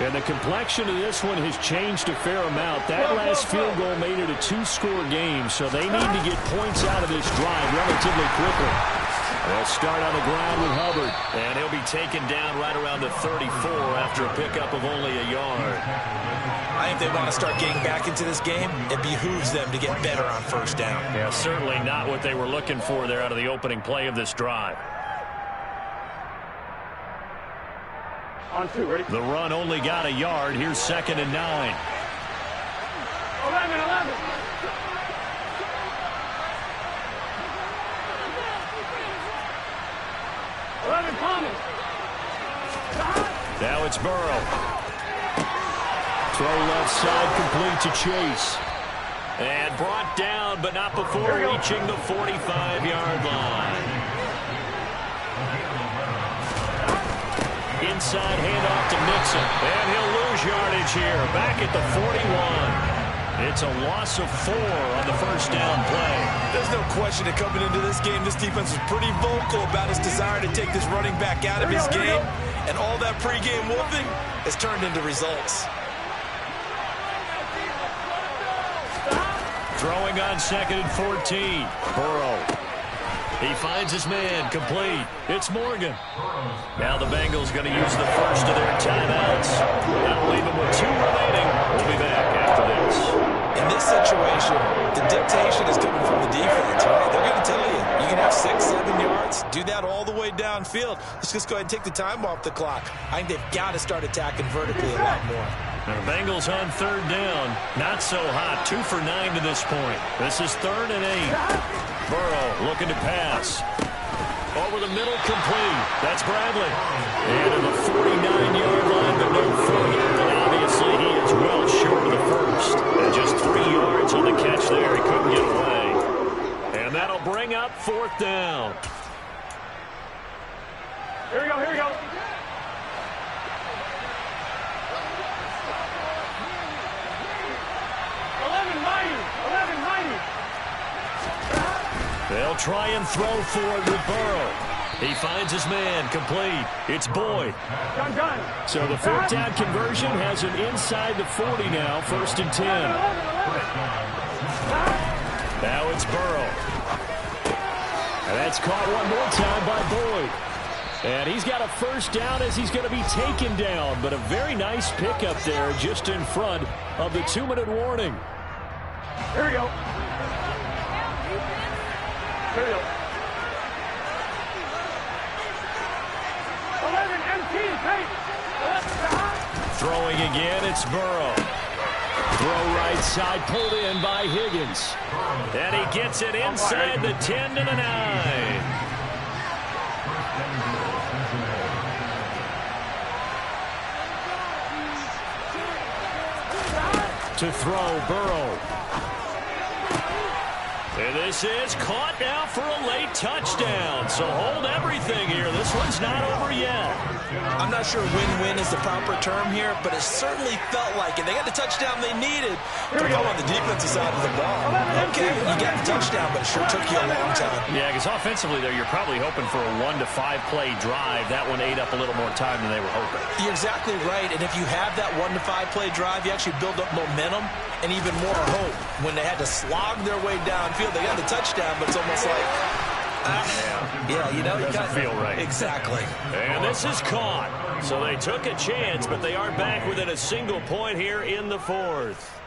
And the complexion of this one has changed a fair amount. That last field goal made it a 2-score game, so they need to get points out of this drive relatively quickly. They'll start on the ground with Hubbard. And he'll be taken down right around the 34 after a pickup of only a yard. I think they want to start getting back into this game. It behooves them to get better on first down. Yeah, certainly not what they were looking for there out of the opening play of this drive. On 2, ready? The run only got a yard. Here's 2nd and 9. 11, 11. Thomas. Now it's Burrow. Throw left side complete to Chase. And brought down, but not before reaching the 45-yard line. Inside handoff to Mixon. And he'll lose yardage here. Back at the 41. It's a loss of 4 on the first down play. There's no question that coming into this game, this defense was pretty vocal about its desire to take this running back out of his game. And all that pregame whooping has turned into results. Throwing on 2nd and 14. Burrow. He finds his man, complete. It's Morgan. Now the Bengals going to use the first of their timeouts. That'll leave them with 2 remaining. We'll be back after this. In this situation, the dictation is coming from the defense, right? They're going to tell you, you can have 6, 7 yards. Do that all the way downfield. Let's just go ahead and take the time off the clock. I think they've got to start attacking vertically a lot more. And the Bengals on 3rd down. Not so hot. 2 for 9 to this point. This is 3rd and 8. Burrow looking to pass. Over the middle, complete. That's Bradley. And to the 49-yard line, but no further. And obviously he is well short of the first. And just 3 yards on the catch there. He couldn't get away. And that'll bring up 4th down. Here we go, here we go. 11-90. They'll try and throw for it with Burrow. He finds his man, complete. It's Boyd. Done. So the 4th down conversion has him inside the 40 now, 1st and 10. Now it's Burrow. And that's caught one more time by Boyd. And he's got a first down as he's going to be taken down. But a very nice pickup there just in front of the 2-minute warning. Here we go. Here we go. 11 empty, Throwing again, it's Burrow. Throw right side, pulled in by Higgins. And he gets it inside the 10 to the 9. To throw, Burrow. And This is caught now for a late touchdown. So hold everything here. This one's not over yet. I'm not sure win-win is the proper term here, but it certainly felt like it. They got the touchdown they needed. They're on the defensive side of the ball. Okay, you got the touchdown, but it sure took you a long time. Yeah, because offensively there, you're probably hoping for a 1 to 5 play drive. That one ate up a little more time than they were hoping. You're exactly right, and if you have that 1 to 5 play drive, you actually build up momentum and even more hope. When they had to slog their way downfield, they got the touchdown, but it's almost like, yeah, you know, doesn't feel right. Exactly. And this is caught. So they took a chance, but they are back within a single point here in the fourth.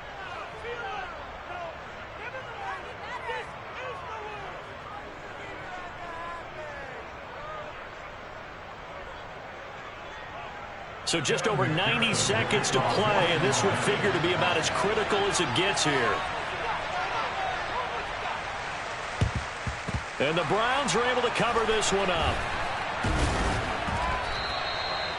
So just over 90 seconds to play, and this would figure to be about as critical as it gets here. And the Browns are able to cover this one up.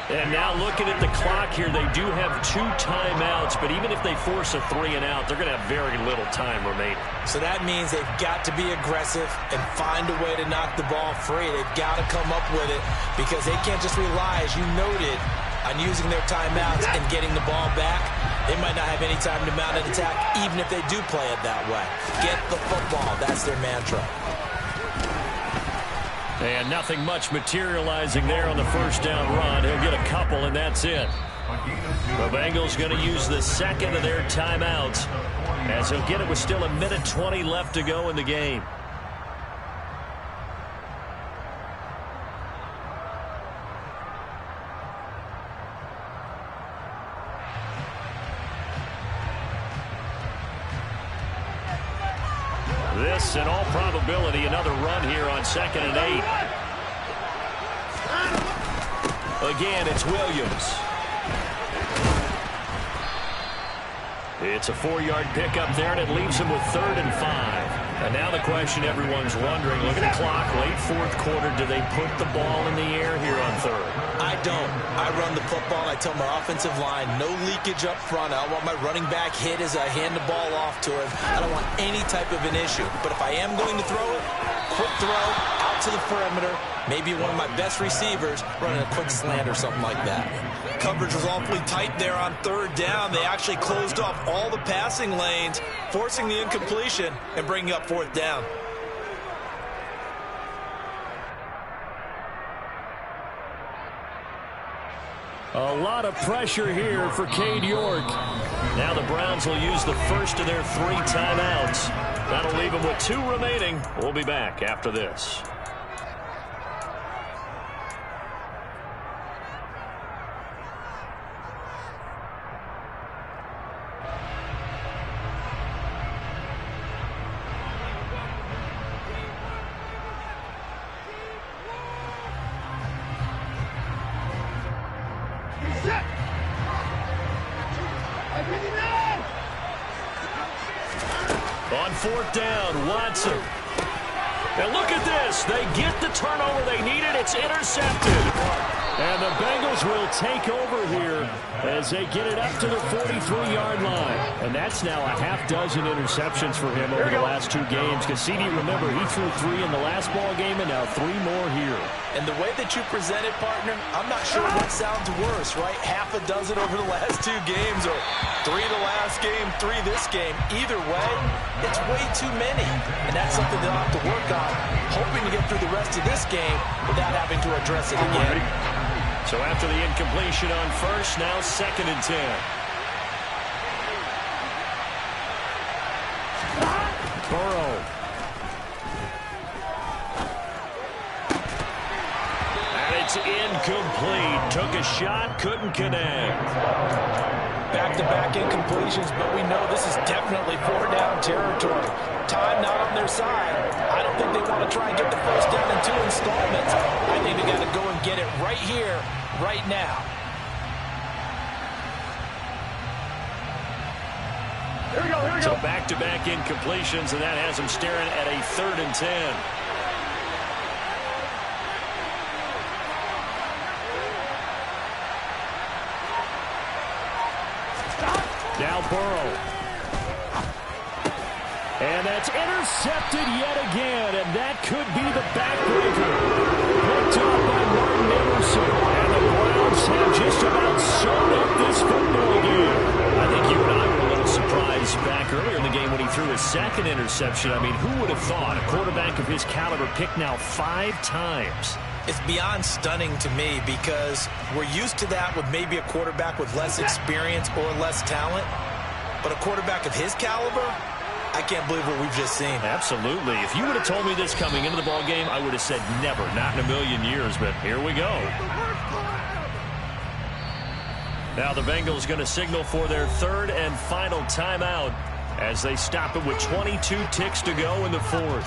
And now looking at the clock here, they do have 2 timeouts, but even if they force a 3-and-out, they're going to have very little time remaining. So that means they've got to be aggressive and find a way to knock the ball free. They've got to come up with it because they can't just rely, as you noted, on using their timeouts and getting the ball back. They might not have any time to mount an attack, even if they do play it that way. Get the football. That's their mantra. And nothing much materializing there on the first down run. He'll get a couple, and that's it. The Bengals going to use the second of their timeouts, as he'll get it with still 1:20 left to go in the game. This, in all probability, another run here on 2nd and 8. Again, it's Williams. It's a 4-yard pickup there, and it leaves him with 3rd and 5. And now the question everyone's wondering, look at the clock, late 4th quarter, do they put the ball in the air here on 3rd? I don't. I run the football. I tell my offensive line, no leakage up front. I want my running back hit as I hand the ball off to him. I don't want any type of an issue. But if I am going to throw it, quick throw, out to the perimeter, maybe one of my best receivers running a quick slant or something like that. Coverage was awfully tight there on 3rd down. They actually closed off all the passing lanes, forcing the incompletion and bringing up 4th down. A lot of pressure here for Cade York. Now the Browns will use the first of their 3 timeouts. That'll leave them with 2 remaining. We'll be back after this. On 4th down, Watson. And look at this. They get the turnover they needed. It's intercepted. And the Bengals will take over here as they get it up to the 43-yard line. And that's now a half-dozen interceptions for him over the last 2 games. Because CD, remember, he threw 3 in the last ball game and now 3 more here. And the way that you present it, partner, I'm not sure what sounds worse, right? Half a dozen over the last 2 games, or 3 the last game, 3 this game. Either way, it's way too many. And that's something they'll have to work on, hoping to get through the rest of this game without having to address it again. So after the incompletion on first, now 2nd and 10. Burrow. And it's incomplete. Took a shot, couldn't connect. Back-to-back incompletions, but we know this is definitely 4-down territory. Time not on their side. I don't think they want to try and get the first down in 2 installments. I think they got to go and get it right here, right now. Here we go, here we So go. back-to-back incompletions, and that has them staring at a 3rd and 10. Now Burrow. And that's intercepted yet again, and that could be the backbreaker. Picked up by Martin Emerson, and the Browns have just about sewn up this football game. I think you and I were a little surprised back earlier in the game when he threw his second interception. I mean, who would have thought a quarterback of his caliber picked now 5 times? It's beyond stunning to me because we're used to that with maybe a quarterback with less experience or less talent. But a quarterback of his caliber, I can't believe what we've just seen. Absolutely. If you would have told me this coming into the ballgame, I would have said never, not in a million years, but here we go. Now the Bengals going to signal for their 3rd and final timeout as they stop it with 22 ticks to go in the 4th.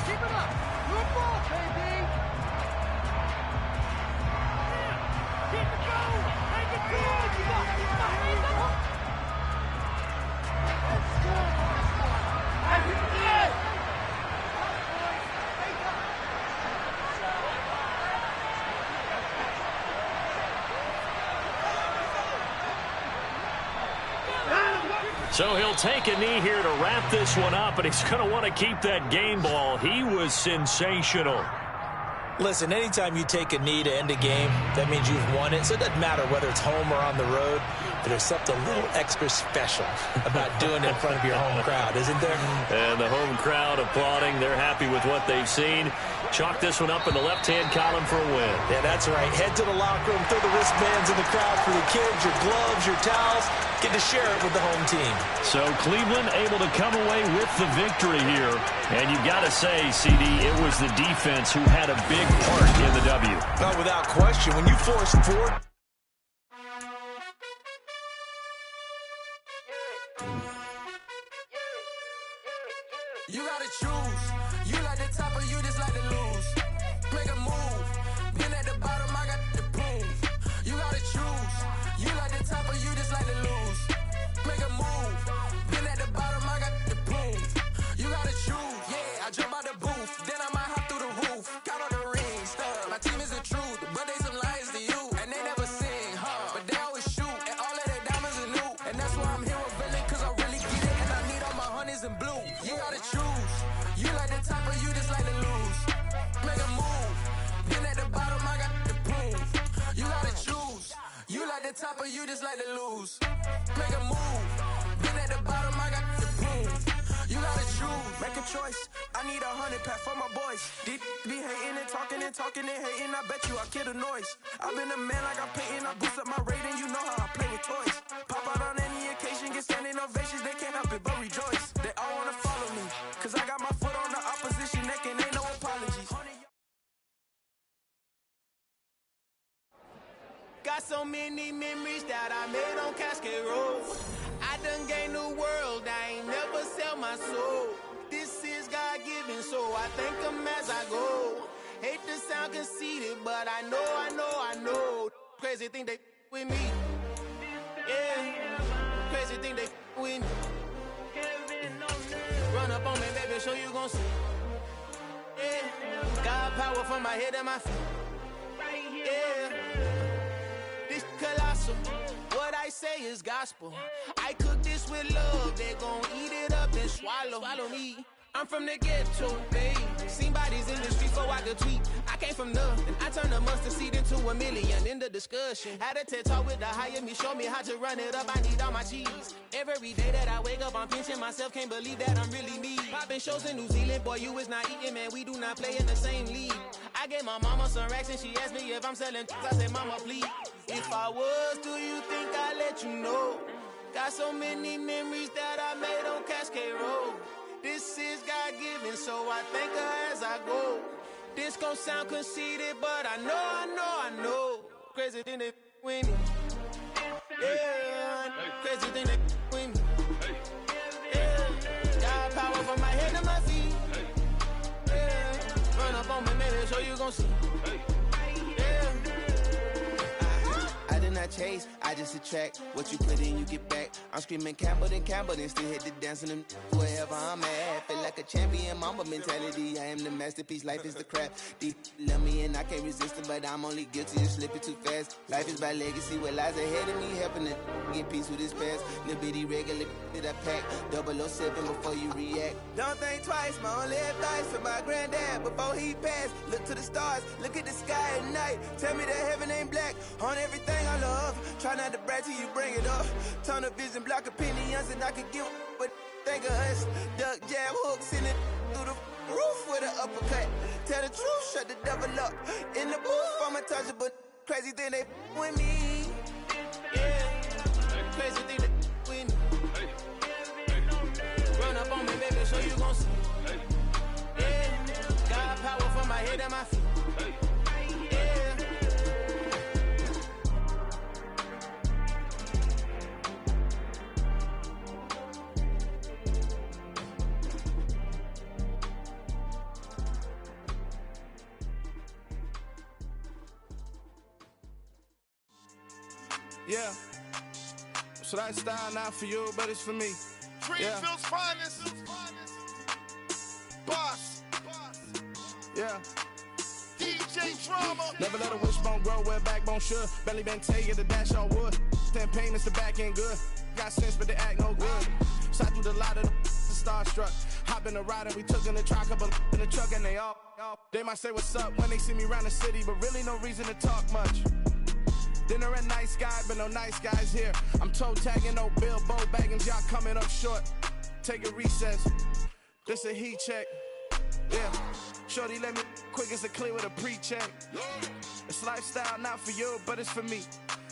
So he'll take a knee here to wrap this one up, and he's going to want to keep that game ball. He was sensational. Listen, anytime you take a knee to end a game, that means you've won it. So it doesn't matter whether it's home or on the road, but there's something a little extra special about doing it in front of your home crowd, isn't there? And the home crowd applauding. They're happy with what they've seen. Chalk this one up in the left-hand column for a win. Yeah, that's right. Head to the locker room, throw the wristbands in the crowd for the kids, your gloves, your towels. Get to share it with the home team. So Cleveland able to come away with the victory here. And you've got to say, CD, it was the defense who had a big part in the W. No, without question. When you force 4... You gotta choose. You like the top or you just like to lose. Make a move. Been at the bottom, I got the boom. You gotta choose. You like the top or you just like to lose. Make a move. Been at the bottom, I got the boom. You gotta choose. Yeah, I jump out the booth. Then I might hop through the roof. Count on the rings. My team is the truth, but they some liars to you. And they never sing, but they always shoot. And all of their diamonds are new. And that's why I'm here with villain, cause I really get it. And I need all my honeys in blue. You gotta choose. You like the top or you just like to lose. Make a move. Been at the bottom, I got the boom. You gotta choose. You like the top or you just like to lose. Make a move. Been at the bottom, I got the boom. You gotta choose. Make a choice. I need 100 pack for my boys. These be hating and talking and hating. I bet you I kill the noise. I've been a man like I'm painting. I boost up my rating. You know how I play with toys. Pop out on any occasion, get standing ovations. They can't help it but rejoice. They all wanna follow me, cause I got my foot on the opposition neck and ain't no apologies. Got so many memories that I made on Cascade Road. I done gained the world, I ain't never sell my soul. This is God-given, so I thank him as I go. Hate to sound conceited, but I know. Crazy thing they with me. Yeah, crazy thing they with me. Run up on me, baby, show you gon' see. Yeah, God power from my head and my feet. Yeah, this colossal. What I say is gospel. I cook this with love. They gon' eat it up and swallow me. I'm from the ghetto, babe. Seen bodies in the street so I could tweet. I came from nothing. I turned a mustard seed into a million in the discussion. Had a TED talk with the higher me, show me how to run it up. I need all my cheese. Every day that I wake up, I'm pinching myself. Can't believe that I'm really me. Popping shows in New Zealand, boy, you is not eating, man. We do not play in the same league. I gave my mama some racks and she asked me if I'm selling. I said, mama, please. If I was, do you think I'd let you know? Got so many memories that I made on Cascade Road. This is God-given, so I thank her as I go. This gon' sound conceited, but I know. Crazy thing they with me. Yeah, crazy thing they with me. Yeah, got power from my head to my feet. Yeah, run up on me, maybe so you gon' see. Yeah. I did not chase, I just attract. What you put in, you get back. I'm screaming Campbell, then still hit the dance and them wherever I'm at. Feel like a champion, mama mentality. I am the masterpiece, life is the craft. Deep love me and I can't resist it, but I'm only guilty of slipping too fast. Life is by legacy, what lies ahead of me, helping to get peace with his past. Little bitty regular that I pack, 007 before you react. Don't think twice, my only advice for my granddad before he passed. Look to the stars, look at the sky at night. Tell me that heaven ain't black on everything I love. Try not to brag till you bring it up. Tunnel vision, block opinions, and I could give but think of us. Duck jab hooks in it through the roof with an uppercut. Tell the truth, shut the devil up. In the booth, I'm untouchable. Crazy thing they with me. Yeah, crazy thing they with me. Run up on me, baby, so you gon' see. Yeah, got power from my head and my feet. Yeah. Yeah, so that style not for you, but it's for me. Greenfield's finest. Boss. Yeah. DJ Drama. Never let a wishbone grow where a backbone should. Belly been taking the dash on wood. 10 payments, the back end good. Got sense, but they act no good. Shot through the lot of the starstruck. Hop in the ride and we took in the truck, couple in the truck, and they all. They might say what's up when they see me around the city, but really no reason to talk much. Dinner at nice guy, but no nice guys here. I'm toe tagging, no Bilbo bagging, y'all coming up short. Take a recess. This a heat check. Yeah. Shorty let me quick as a clear with a pre-check. It's lifestyle not for you, but it's for me.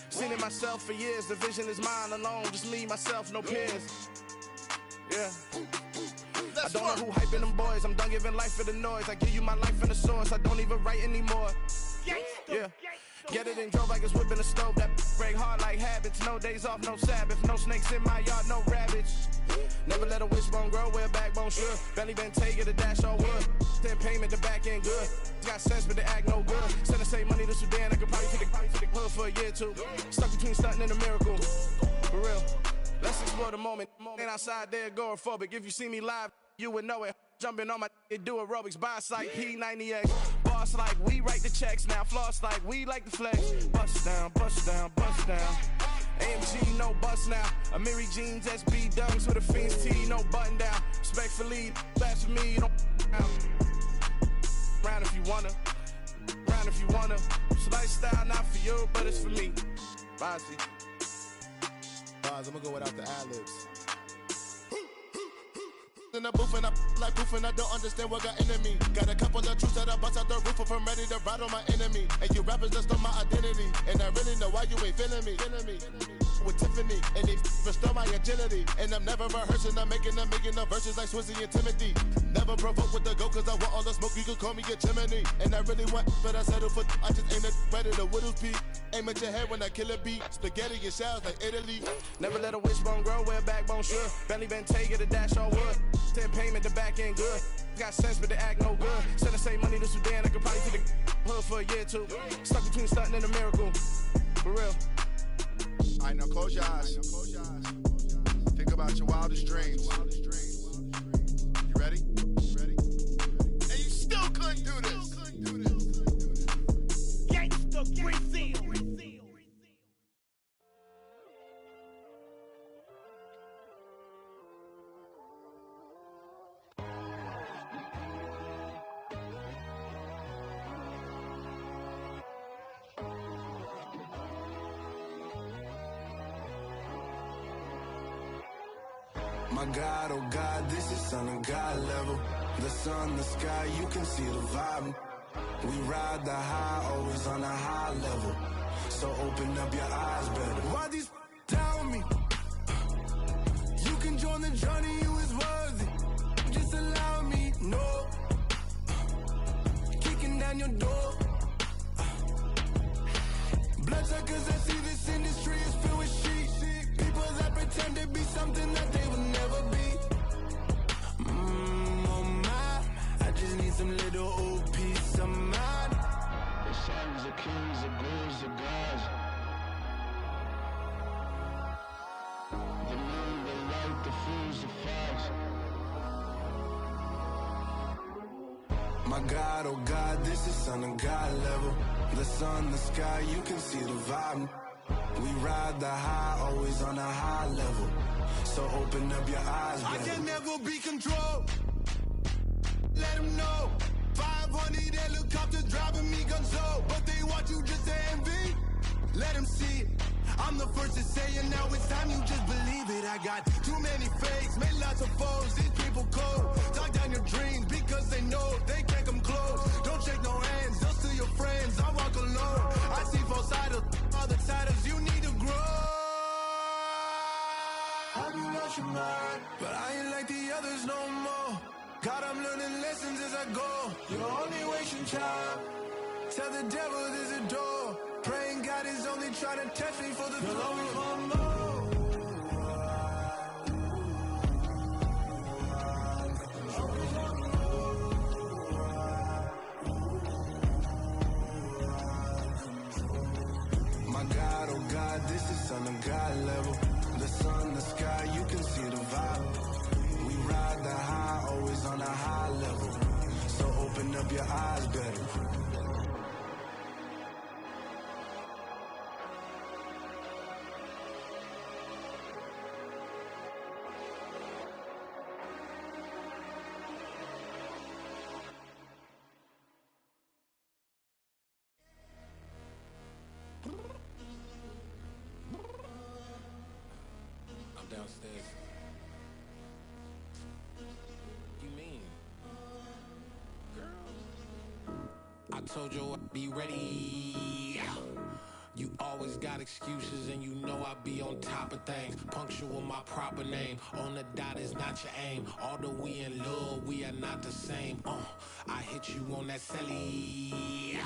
Seen it myself for years. The vision is mine alone. Just me, myself, no peers. Yeah. I don't know who hyping them boys. I'm done giving life for the noise. I give you my life in the source. I don't even write anymore. Yeah. Get it and drove like it's whipping a stove. That break hard like habits. No days off, no Sabbath. No snakes in my yard, no rabbits. Never let a wishbone grow where a backbone should. Belly been taking the dash on wood. 10 payment, the back end good. Got sense, but they act no good. Send the same money to Sudan. I could probably take the hood for a year or two. Stuck between stunting and a miracle. For real. Let's explore the moment. Ain't outside there agoraphobic. If you see me live, you would know it. Jumping on my do aerobics, buys like P90X. Boss like we write the checks now. Floss like we like the flex. Bust down, bust down, bust down. AMG, no bust now. Amiri jeans, SB dunks with a Fiends T, no button down. Respectfully, that's for me, you don't round if you wanna. Round if you wanna. It's lifestyle not for you, but it's for me. Bossy. Bars, I'm gonna go without the ad-libs. In the booth and I like proof and I don't understand what got into me. Got a couple of truths that I bust out the roof if I'm ready to ride on my enemy. And you rappers just on my identity. And I really know why you ain't feeling me. With Tiffany, and they restore my agility. And I'm never rehearsing, I'm making them verses like Swizzy and Timothy. Never provoke with the go, cause I want all the smoke, you can call me a chimney. And I really want, but I settle for, I just aim at ready to whittle peak. Aim at your head when I kill a beat. Spaghetti and shells like Italy. Never let a wishbone grow where a backbone should. Belly been taking the dash on wood. 10 payment, the back end good. Got sense, but they act no good. Send the same money to Sudan, I could probably take the hood for a year or two. Stuck between stunting and a miracle. For real. Alright, now close your eyes. Think about your wildest dreams. You ready? And you still couldn't do this. Gangsta Brazil. My God, oh God, this is son of God level. The sun, the sky, you can see the vibe. We ride the high, always on a high level. So open up your eyes better. Why these tell me? You can join the journey, you is worthy. Just allow me, no. Kicking down your door. Bloodsuckers, I see this industry is filled with sheep. People that pretend to be something that they will never be. Oh my, I just need some little old peace of mind. The sons of kings, the ghouls, the gods. The moon, the light, the fools, the fogs. My God, oh God, this is son of God level. The sun, the sky, you can see the vibe. We ride the high, always on a high level. So open up your eyes, baby. I can never be controlled. Let them know. 500 helicopters driving me gunzo. But they want you just to envy. Let them see it. I'm the first to say it, now it's time you just believe it. I got too many fakes, made lots of foes. These people cold. Talk down your dreams because they know they can't come close. Don't shake no hands, just to your friends. I walk alone. I see both sides of other titles. You need to grow. Have you lost your mind? But I ain't like the others no more. God, I'm learning lessons as I go. You're only wasting time. Tell the devil there's a door. Praying God is only trying to test me for the throne. You'll always want more. My God, oh God, this is son of God level. The sun, the sky, you can see the vibe. We ride the high, always on a high level. So open up your eyes better. I'm downstairs. You mean? Girl. I told you I'd be ready. You always got excuses and you know I be on top of things. Punctual my proper name. On the dot is not your aim. Although we in love, we are not the same. I hit you on that celly.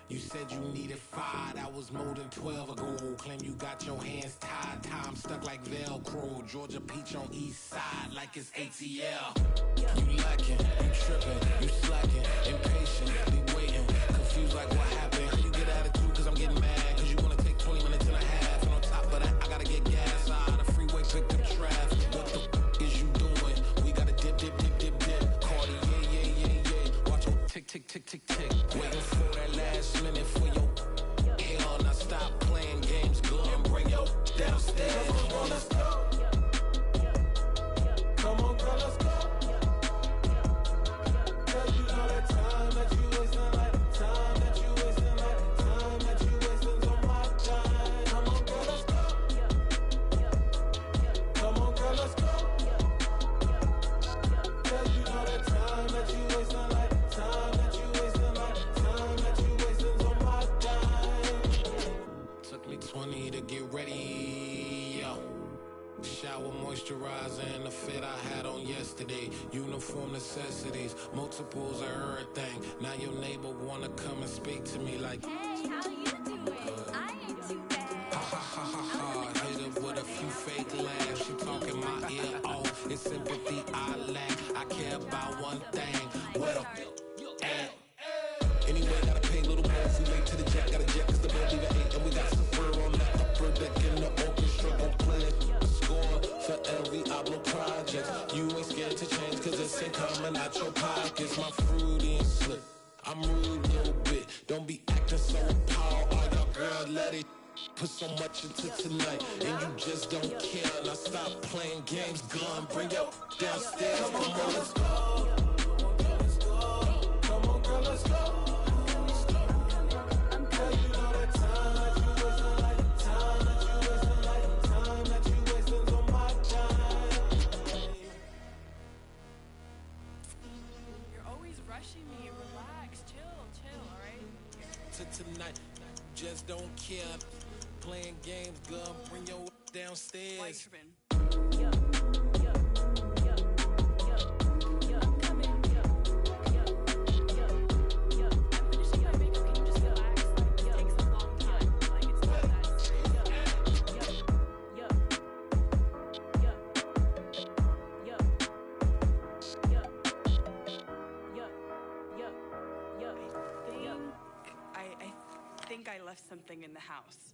You said you needed 5, that was more than 12 ago. Claim you got your hands tied, time stuck like Velcro. Georgia Peach on east side like it's ATL. You lacking, you tripping, you slacking, impatient, be waiting, confused like what happened. How you get attitude cause I'm getting mad, cause you wanna take 20 minutes and a half. And on top of that, I gotta get gas out of the freeway, pick up traffic. What the f is you doing? We gotta dip, dip, dip, dip, dip. Cardi, yeah. Watch your tick, tick, tick, tick, tick. Waiting for that last minute for your hell. Now stop playing games, go and bring your downstairs. Come on, let's go. Come on, girl, let's go. Cause you know that time that you wasting, like time that you wasting, like time that you wasting's on my time. Come on, girl, let's go. Come on, girl, let's go. Cause you know that time that you wasting, like time that you wasting, like time that you wasting's on my time. Took me 20 to get ready, yo. Shower, moisturizer, and the fit I had on yesterday. Uniform necessities, multiples of everything. Now your neighbor wanna come and speak to me like, hey, how you doing? I ain't too bad. ha ha ha ha ha. Hit her with a few fake laughs. She talking my ear off. It's sympathy I lack. I care about one thing. What up? Anyway, gotta pay a little more. If we late to the jet, got a jet cause the boat leave at 8. And we got Safir on the upper deck in the orchestra. Gon' play it. Score for every Ablo project. You ain't scared to change cause it's ain't coming out your pockets. My fruity and slip. I'm rude a little bit. Don't be acting so appalled. All y'all girl, let it put so much into tonight. And you just don't care. Now stop playing games. Gun, bring your downstairs. Come on, girl, let's go. Come on, girl, let's go. Tonight, just don't care. Playing games, girl, bring your downstairs. I think I left something in the house.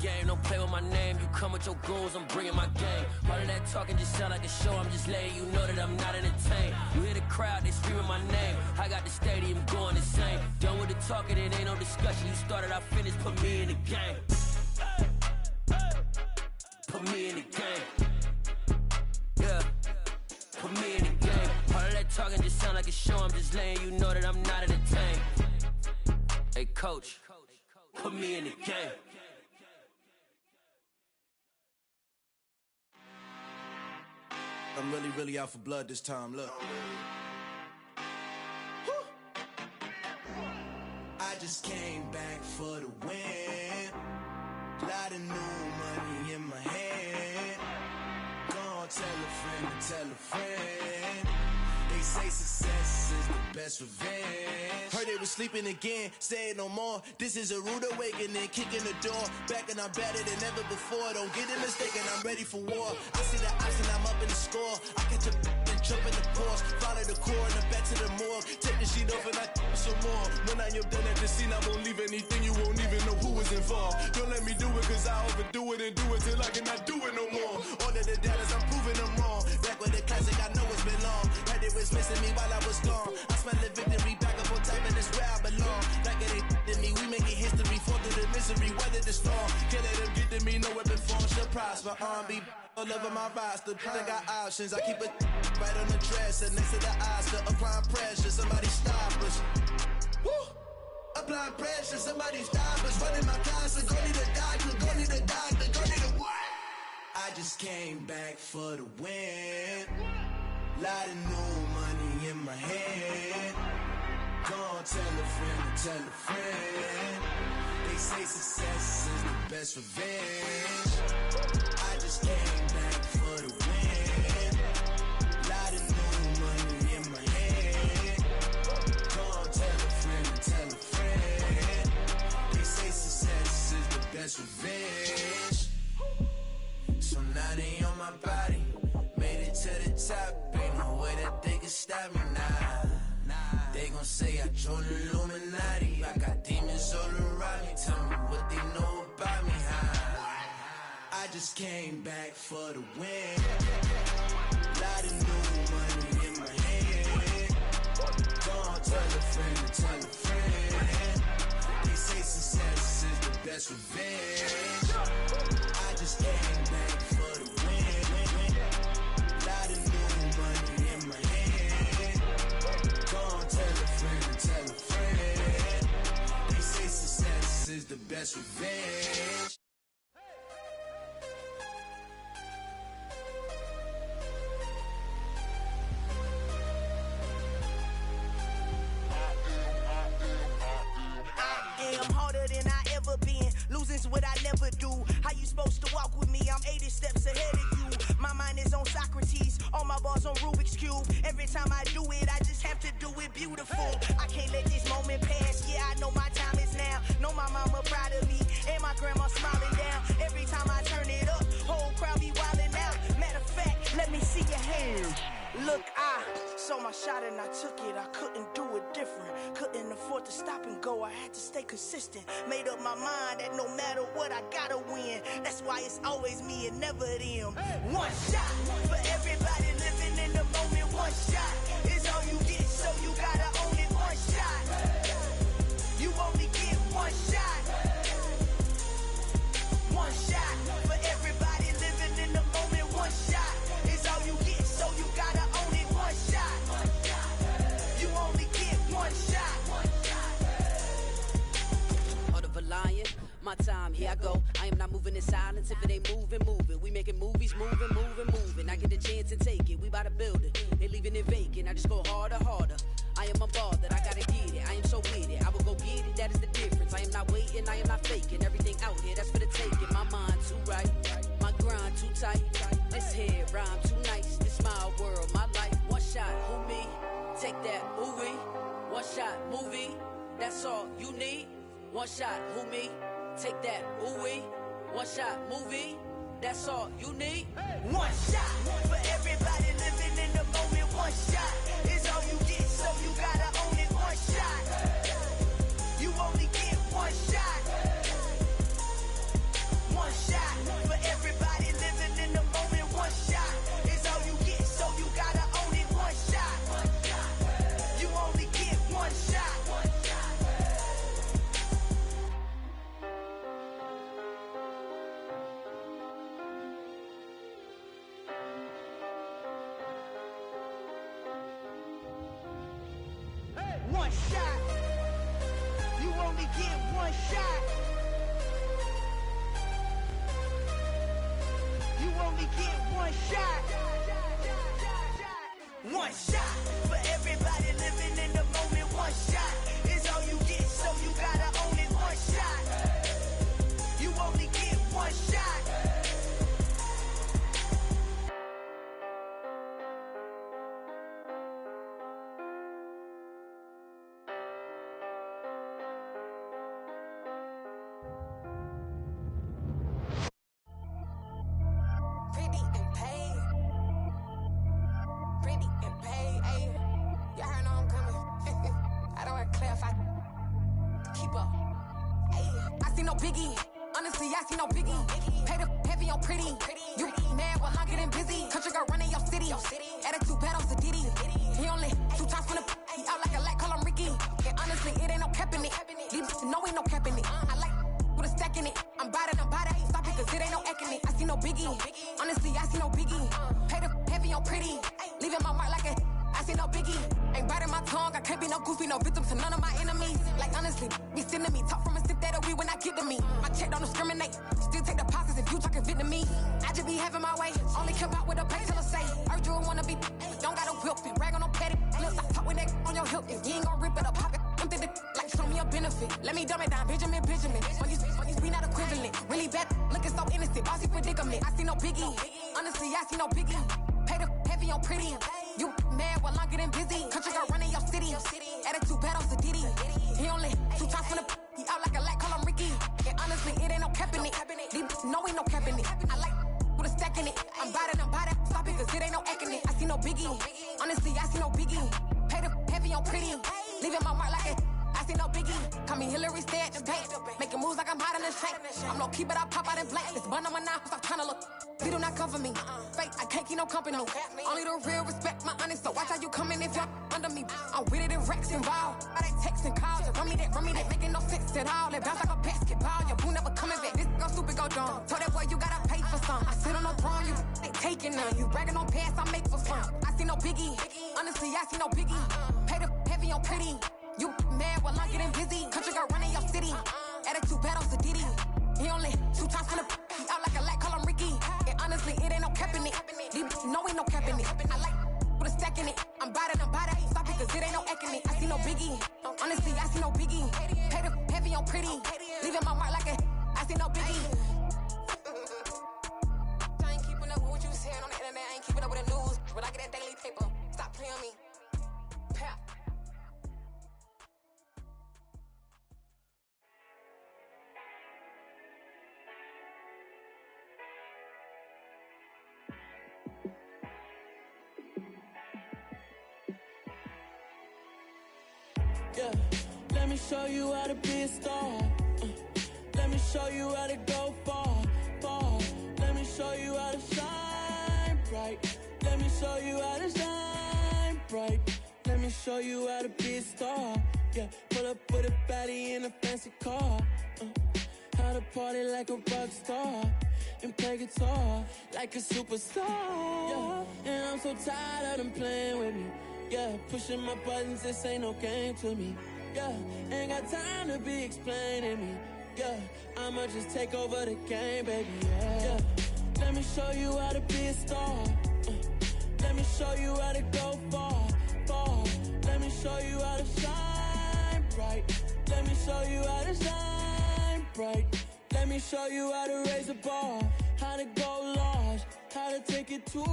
game, don't play with my name. You come with your goons, I'm bringing my game. All of that talking just sound like a show. I'm just letting you know that I'm not entertained. You hear the crowd, they screaming my name. I got the stadium going insane. Done with the talking, it ain't no discussion. You started, I finished, put me in the game. Put me in the game. Yeah. Put me in the game. All of that talking just sound like a show. I'm just letting you know that I'm not entertained. Hey, coach, put me in the game. I'm really out for blood this time, look. I just came back for the win. Lot of new money in my hand. Gonna tell a friend. They say success is the best revenge. Heard they was sleeping again, say it no more. This is a rude awakening, kicking the door. Back and I'm better than ever before. Don't get it mistaken, I'm ready for war. I see the option, I'm up in the score. I catch a and jump in the course. Follow the core and the back to the morgue. Take the sheet off and I some more. When I am done at the scene, I won't leave anything. You won't even know who was involved. Don't let me do it, cause I overdo it and do it till I cannot do it no more. All of the doubters, I'm proving them wrong. Back with the classic, I know it's been long. Heard it was missing me while I was gone. I smell the victory, back up on top, and it's where I belong. Like it ain't to me, we making history. Fall through the misery, weather the storm. Can't let them get to me, no weapon form should prosper. R&B all over my roster. I got options, I keep it right on the dresser. Next to the Oscar, applying pressure, somebody stop us. Woo! Applying pressure, somebody stop us. Running my closet, go need a doctor, go need a doctor, go need a what? I just came back for the win. Lot of new money in my hand. Gonna tell a friend. They say success is the best revenge. I just came back for the win. Lot of new money in my hand. Gonna tell a friend. They say success is the best revenge. So now they on my body. Made it to the top, ain't no way that they can stop me now. They gon' say I joined the Illuminati. I got demons all around me. Tell me what they know about me, huh? I just came back for the win. Lot of new money in my hand. Gonna tell a friend. They say success is the best revenge. I just came back for the win. Lot of new money in my hand. Gonna tell a friend. They say success is the best revenge. I'm harder than I ever been. Losing's what I never do. How you supposed to walk with me? I'm 80 steps ahead of you. My mind is on Socrates. All my bars on Rubik's Cube. Every time I do it, I just have to do it beautiful. I can't let this moment pass. Yeah, I know my time is now. Know my mama proud of me. And my grandma smiling down. Every time I turn it up, whole crowd be wildin' out. Matter of fact, let me see your hands. Look, I saw my shot and I took it. I couldn't do it different. Couldn't afford to stop and go. I had to stay consistent. Made up my mind that no matter what, I gotta win. That's why it's always me and never them. One shot for everybody living in the moment. One shot is all you get, so you gotta own it. One shot. You only get one shot. One shot for everybody living in the moment. One shot is all you get, so you gotta own it. One shot. You only get one shot. Heart of a lion, my time, here I go. I am not moving in silence. If it ain't moving, moving. We making movies, moving. I get the chance and take it. We bout to build it. They leaving it vacant. I just go harder. I am a ball that I gotta get it. I am so with it. I will go get it. That is the difference. I am not waiting. I am not faking. Everything out here, that's for the taking. My mind too right. My grind too tight. This here rhyme too nice. This my world, my life. One shot, who me? Take that, ooh wee. One shot, movie. That's all you need. One shot, who me? Take that, ooh wee. One shot, movie. That's all you need. One shot for everybody living in the moment. One shot is all you get, so you gotta own it. One shot. You only get one shot. one shot. You only get one shot. You only get one shot. One shot for everybody living in the moment. One shot is all you get, so you gotta own it. One shot. You only get one shot. Pretty and paid. Pretty and paid. Ayy. Y'all heard know I'm coming. I don't want to clarify. Keep up. Ayy. I see no biggie. Honestly, I see no biggie. Pay the heavy on pretty. You mad while I'm getting busy. Country girl running your city. Attitude bad on Sadidi. He only 2 times from the he out like a light, call him Ricky. And honestly, it ain't no cap in it. These know ain't no cap in it. I like with a stack in it. I'm about it. Stop it, cause it ain't no acting it. I see no biggie. Honestly, I see no biggie. Pay the heavy on pretty. Leaving my mark like a I see no biggie. Ain't biting my tongue. I can't be no goofy, no victim to none of my enemies. Like honestly, be sending me talk from a sip that a weed when I get to me. My check don't discriminate. Still take deposits if you talking Vietnamese. I just be having my way. Only care about what the pay teller say. Urge you wanna be. Don't gotta whip it. Rag on no petty. Let's stop talk with that on your hip. If you ain't gon' rip it up, pop it. I'm thinking like show me a benefit. Let me dumb it down, Benjamin. When you be not equivalent. Really bad, looking so innocent. Bossy predicament. I see no biggie. Honestly, I see no biggie. Pay the heavy on pretty. You mad while I'm getting busy. Country girl running your city. Attitude bad on Sadidi. He only 2 times from the he out like a light, call him Ricky. And honestly, it ain't no cap in it. These know ain't no cap in it. I like with a stack in it. I'm about it. Stop it, cause it ain't no acting it. I see no biggie. Honestly, I see no biggie. Pay the heavy on pretty. Leaving my mark like a I see no biggie. Call me Hillary, stay at the bank. Making moves like I'm hot in the shank. I'm low key, but I pop out in blank. This bun on my knife, stop trying to look. They do not cover me. Fake, I can't keep no company. Only the real respect my honest. So watch how you coming if you're under me. I'm with it in Rex involved. I they text and calls. Run me that, making no sense at all. They bounce like a basketball. Your boo never coming back. This go stupid, go dumb. Told that boy you gotta pay for some. I sit on no throne, you ain't taking none. You bragging on pants, I make for fun. I see no biggie. Honestly, I see no biggie. Pay the heavy on pretty. You mad while I'm getting busy. Country girl running your city. Attitude bad on Sadidi. He only 2 times from the he out like a light, call him Ricky. And honestly, it ain't no cap in it. These know ain't no cap in it. I like with a stack in it. I'm about it. Stop it, cause it ain't no acting it. I see no biggie. Honestly, I see no biggie. Pay the heavy on pretty. Leaving my mark like a I see no biggie. I ain't keeping up with what you saying on the internet. I ain't keeping up with the news. But I get that daily paper. Stop playing me. Pap. Yeah, let me show you how to be a star. Let me show you how to go far. Let me show you how to shine bright. Let me show you how to shine bright. Let me show you how to be a star. Yeah, pull up with a baddie in a fancy car. How to party like a rock star and play guitar like a superstar. Yeah, and I'm so tired of them playing with me. Yeah, pushing my buttons, this ain't no game to me. Yeah, ain't got time to be explaining me. Yeah, I'ma just take over the game, baby. Yeah, let me show you how to be a star. Let me show you how to go far. Let me show you how to shine bright. Let me show you how to shine bright. Let me show you how to raise a bar, how to go large, how to take it too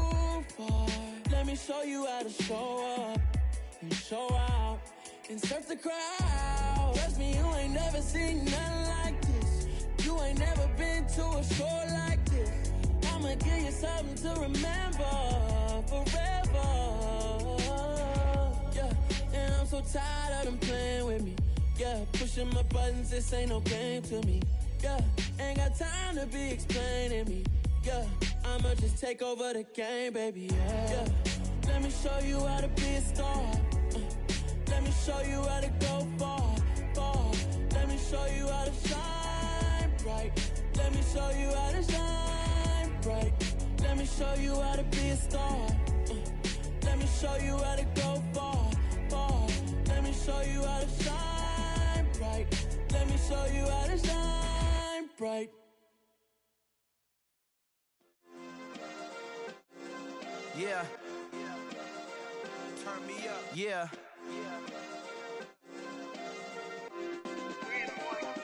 far. Let me show you how to show up and show out and surf the crowd. Trust me, you ain't never seen nothing like this. You ain't never been to a show like this. I'ma give you something to remember forever. Yeah, and I'm so tired of them playing with me. Yeah, pushing my buttons, this ain't no game to me. Yeah, ain't got time to be explaining me. Yeah, I'ma just take over the game, baby. Yeah, let me show you how to be a star. Let me show you how to go far. Let me show you how to shine bright. Let me show you how to shine bright. Let me show you how to be a star. Let me show you how to go far. Let me show you how to shine bright. Let me show you how to shine bright. Yeah. Turn me up. Yeah.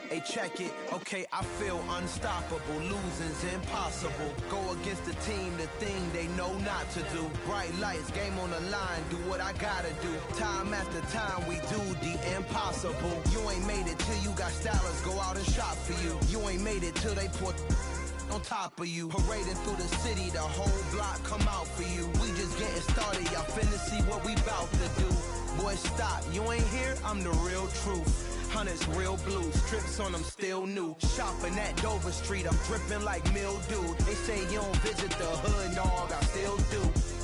Hey, check it. Okay, I feel unstoppable. Losing's impossible. Go against the team, the thing they know not to do. Bright lights, game on the line, do what I gotta do. Time after time, we do the impossible. You ain't made it till you got stylers go out and shop for you. You ain't made it till they put on top of you. Parading through the city, the whole block come out for you. We just getting started, y'all finna see what we bout to do. Boy, stop, you ain't here, I'm the real truth. Hunters, real blue, strips on them still new. Shopping at Dover Street, I'm dripping like mildew. They say you don't visit the hood, dog, I still do.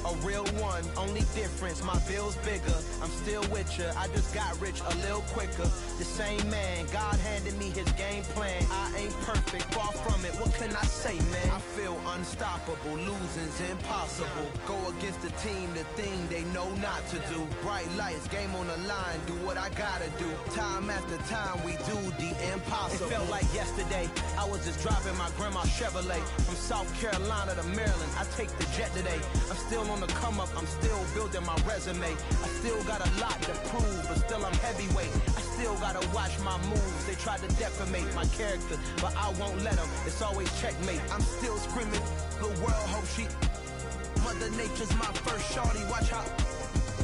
A real one, only difference, my bill's bigger. I'm still with ya, I just got rich a little quicker. The same man, God handed me his game plan. I ain't perfect, far from it, what can I say, man? I feel unstoppable, losing's impossible. Go against the team, the thing they know not to do. Bright lights, game on the line, do what I gotta do. Time after time, we do the impossible. It felt like yesterday, I was just driving my grandma's Chevrolet. From South Carolina to Maryland, I take the jet today. I'm still on the come up, I'm still building my resume. I still got a lot to prove, but still I'm heavyweight. I still gotta watch my moves. They tried to defamate my character, but I won't let them. It's always checkmate. I'm still screaming, the world hope she. Mother Nature's my first shorty, watch how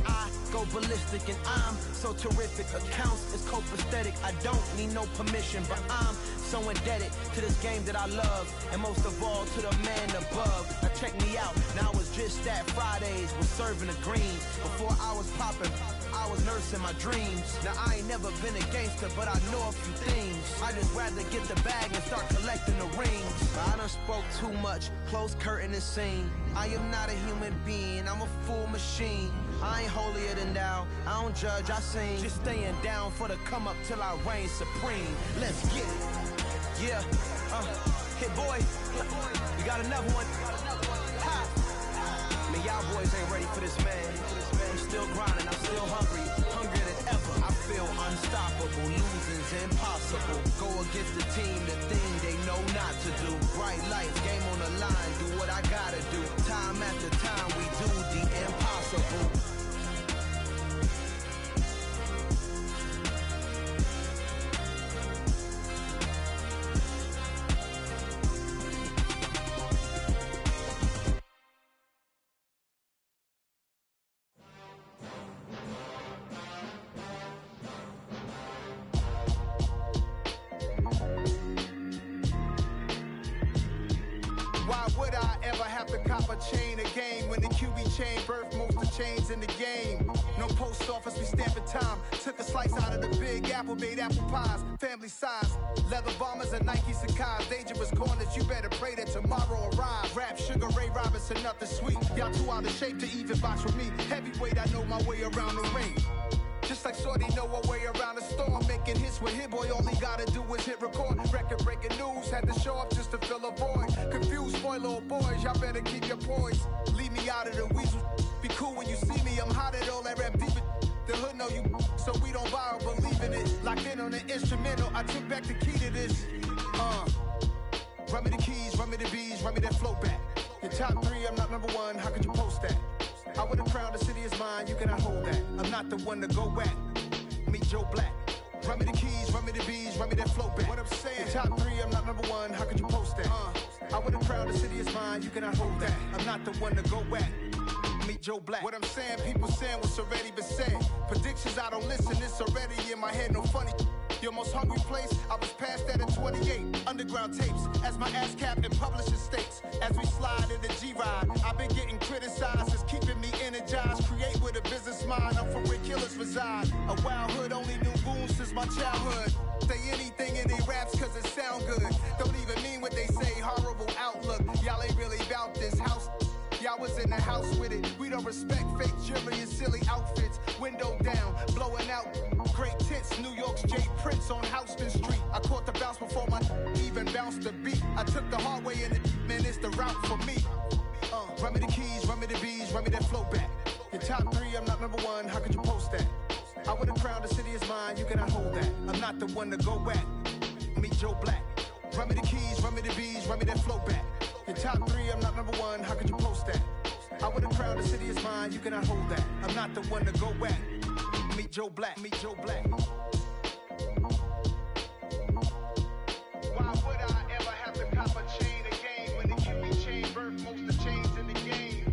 I go ballistic, and I'm so terrific. Accounts is copacetic, I don't need no permission, but I'm so indebted to this game that I love, and most of all to the man above. Now check me out, now it's just that Fridays was serving the greens. Before I was popping, I was nursing my dreams. Now I ain't never been a gangster, but I know a few things. I just rather get the bag and start collecting the rings. I done spoke too much, close curtain and scene. I am not a human being, I'm a full machine. I ain't holier than thou, I don't judge, I sing. Just staying down for the come up till I reign supreme. Let's get it. Yeah, hey boy, we got another one. Ha. Man, y'all boys ain't ready for this, man. I'm still grinding, I'm still hungry, hungrier than ever. I feel unstoppable, losing's impossible. Go against the team, the thing they know not to do. Bright lights, game on the line, do what I gotta do. Time after time, we do the impossible. Why would I ever have to cop a chain a game when the QB chain birthed most of chains in the game? No post office, we stamping time. Took a slice out of the big apple, made apple pies, family size. Leather bombers and Nike Sacai's. Dangerous corners, you better pray that tomorrow arrives. Rap, Sugar Ray Robinson, nothing sweet. Y'all too out of shape to even box with me. Heavyweight, I know my way around the ring. Just like Shorty know her way around the storm. Making hits with Hit Boy, all he gotta do is hit record. Record breaking news, had to show up just to fill a void. Confused, spoiled little boys, y'all better keep your poise. Leave me out of the weasel. Be cool when you see me, I'm hot at all that rap deep. The hood know you, so we don't borrow, believe in it. Locked in on the instrumental, I took back the key to this. Run me the keys, run me the bees, run me that flow back. Your top three, I'm not number one, how could you post that? I would have crowned the city is mine, you cannot hold that. I'm not the one to go back. Meet Joe Black. Run me the keys, run me the bees, run me that flow back. What I'm saying, your top three, I'm not number one, how could you post that? I would have crowned the city is mine, you cannot hold that. I'm not the one to go back. Meet Joe Black. What I'm saying, people saying what's already been said. Predictions, I don't listen, it's already in my head, no funny. Your most hungry place, I was past that at 28. Underground tapes, as my ass cap in publishing states. As we slide in the G-Ride, I've been getting criticized, it's keeping me energized. Create with a business mind, I'm from where killers reside. A wild hood, only knew goons since my childhood. Say anything in they raps cause it sound good. Don't even mean what they say, horrible outlook. Y'all ain't really about this house. Y'all was in the house with it. We don't respect fake jewelry and silly outfits. Window down, blowing out great tits. New York's J. Prince on Houston Street. I caught the bounce before my even bounced the beat. I took the hard way in it, man, it's the route for me. Run me the keys, run me the bees, run me that flow back. Your top three, I'm not number one, how could you post that? I would've crowned the city as mine, you cannot hold that. I'm not the one to go back. Meet Joe Black. Run me the keys, run me the bees, run me that flow back. Your top 3, I'm not number 1, how could you post that? I would've crowned the city as mine, you cannot hold that. I'm not the one to go back. Meet Joe Black, meet Joe Black. Why would I ever have to cop a chain again when the QB chain birth most of the chains in the game?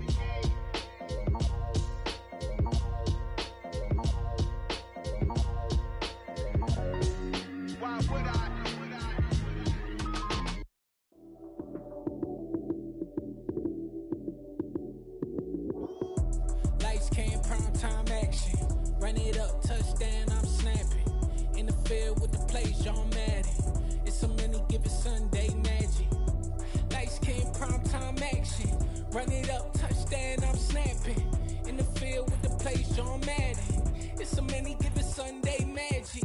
Why would I? Lights came, prime time action. Run it up, touchdown, I'm snapping. In the field with the plays, John Madden. It's so many given Sunday magic. Lights came, prime time action. Run it up, touchdown, I'm snapping. In the field with the plays, John Madden. It's so many given Sunday magic.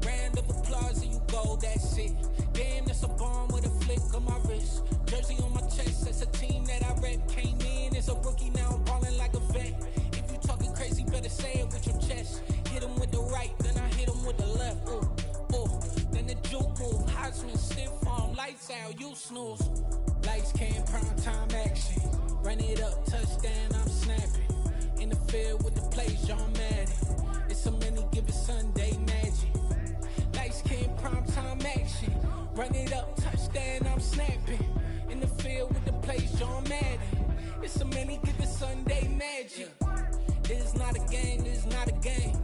Round of applause and you go, that's it. Damn, that's a bomb with a flick on my wrist. Jersey on my chest, that's a team that I rep. Came in as a rookie, now I'm ballin' like a vet. If you talking crazy, better say it with your chest. Hit him with the right, then I hit him with the left. Ooh, ooh. Then the juke move, Heisman, stiff arm, lights out, you snooze. Lights came, prime time action. Run it up, touchdown, I'm snapping. In the field with the plays, John Madden. It's so many given Sunday magic. Lights came, prime time action. Run it up, touchdown, I'm snapping. In the field with the plays, John Madden. It's so many given Sunday magic. This is not a game, this is not a game.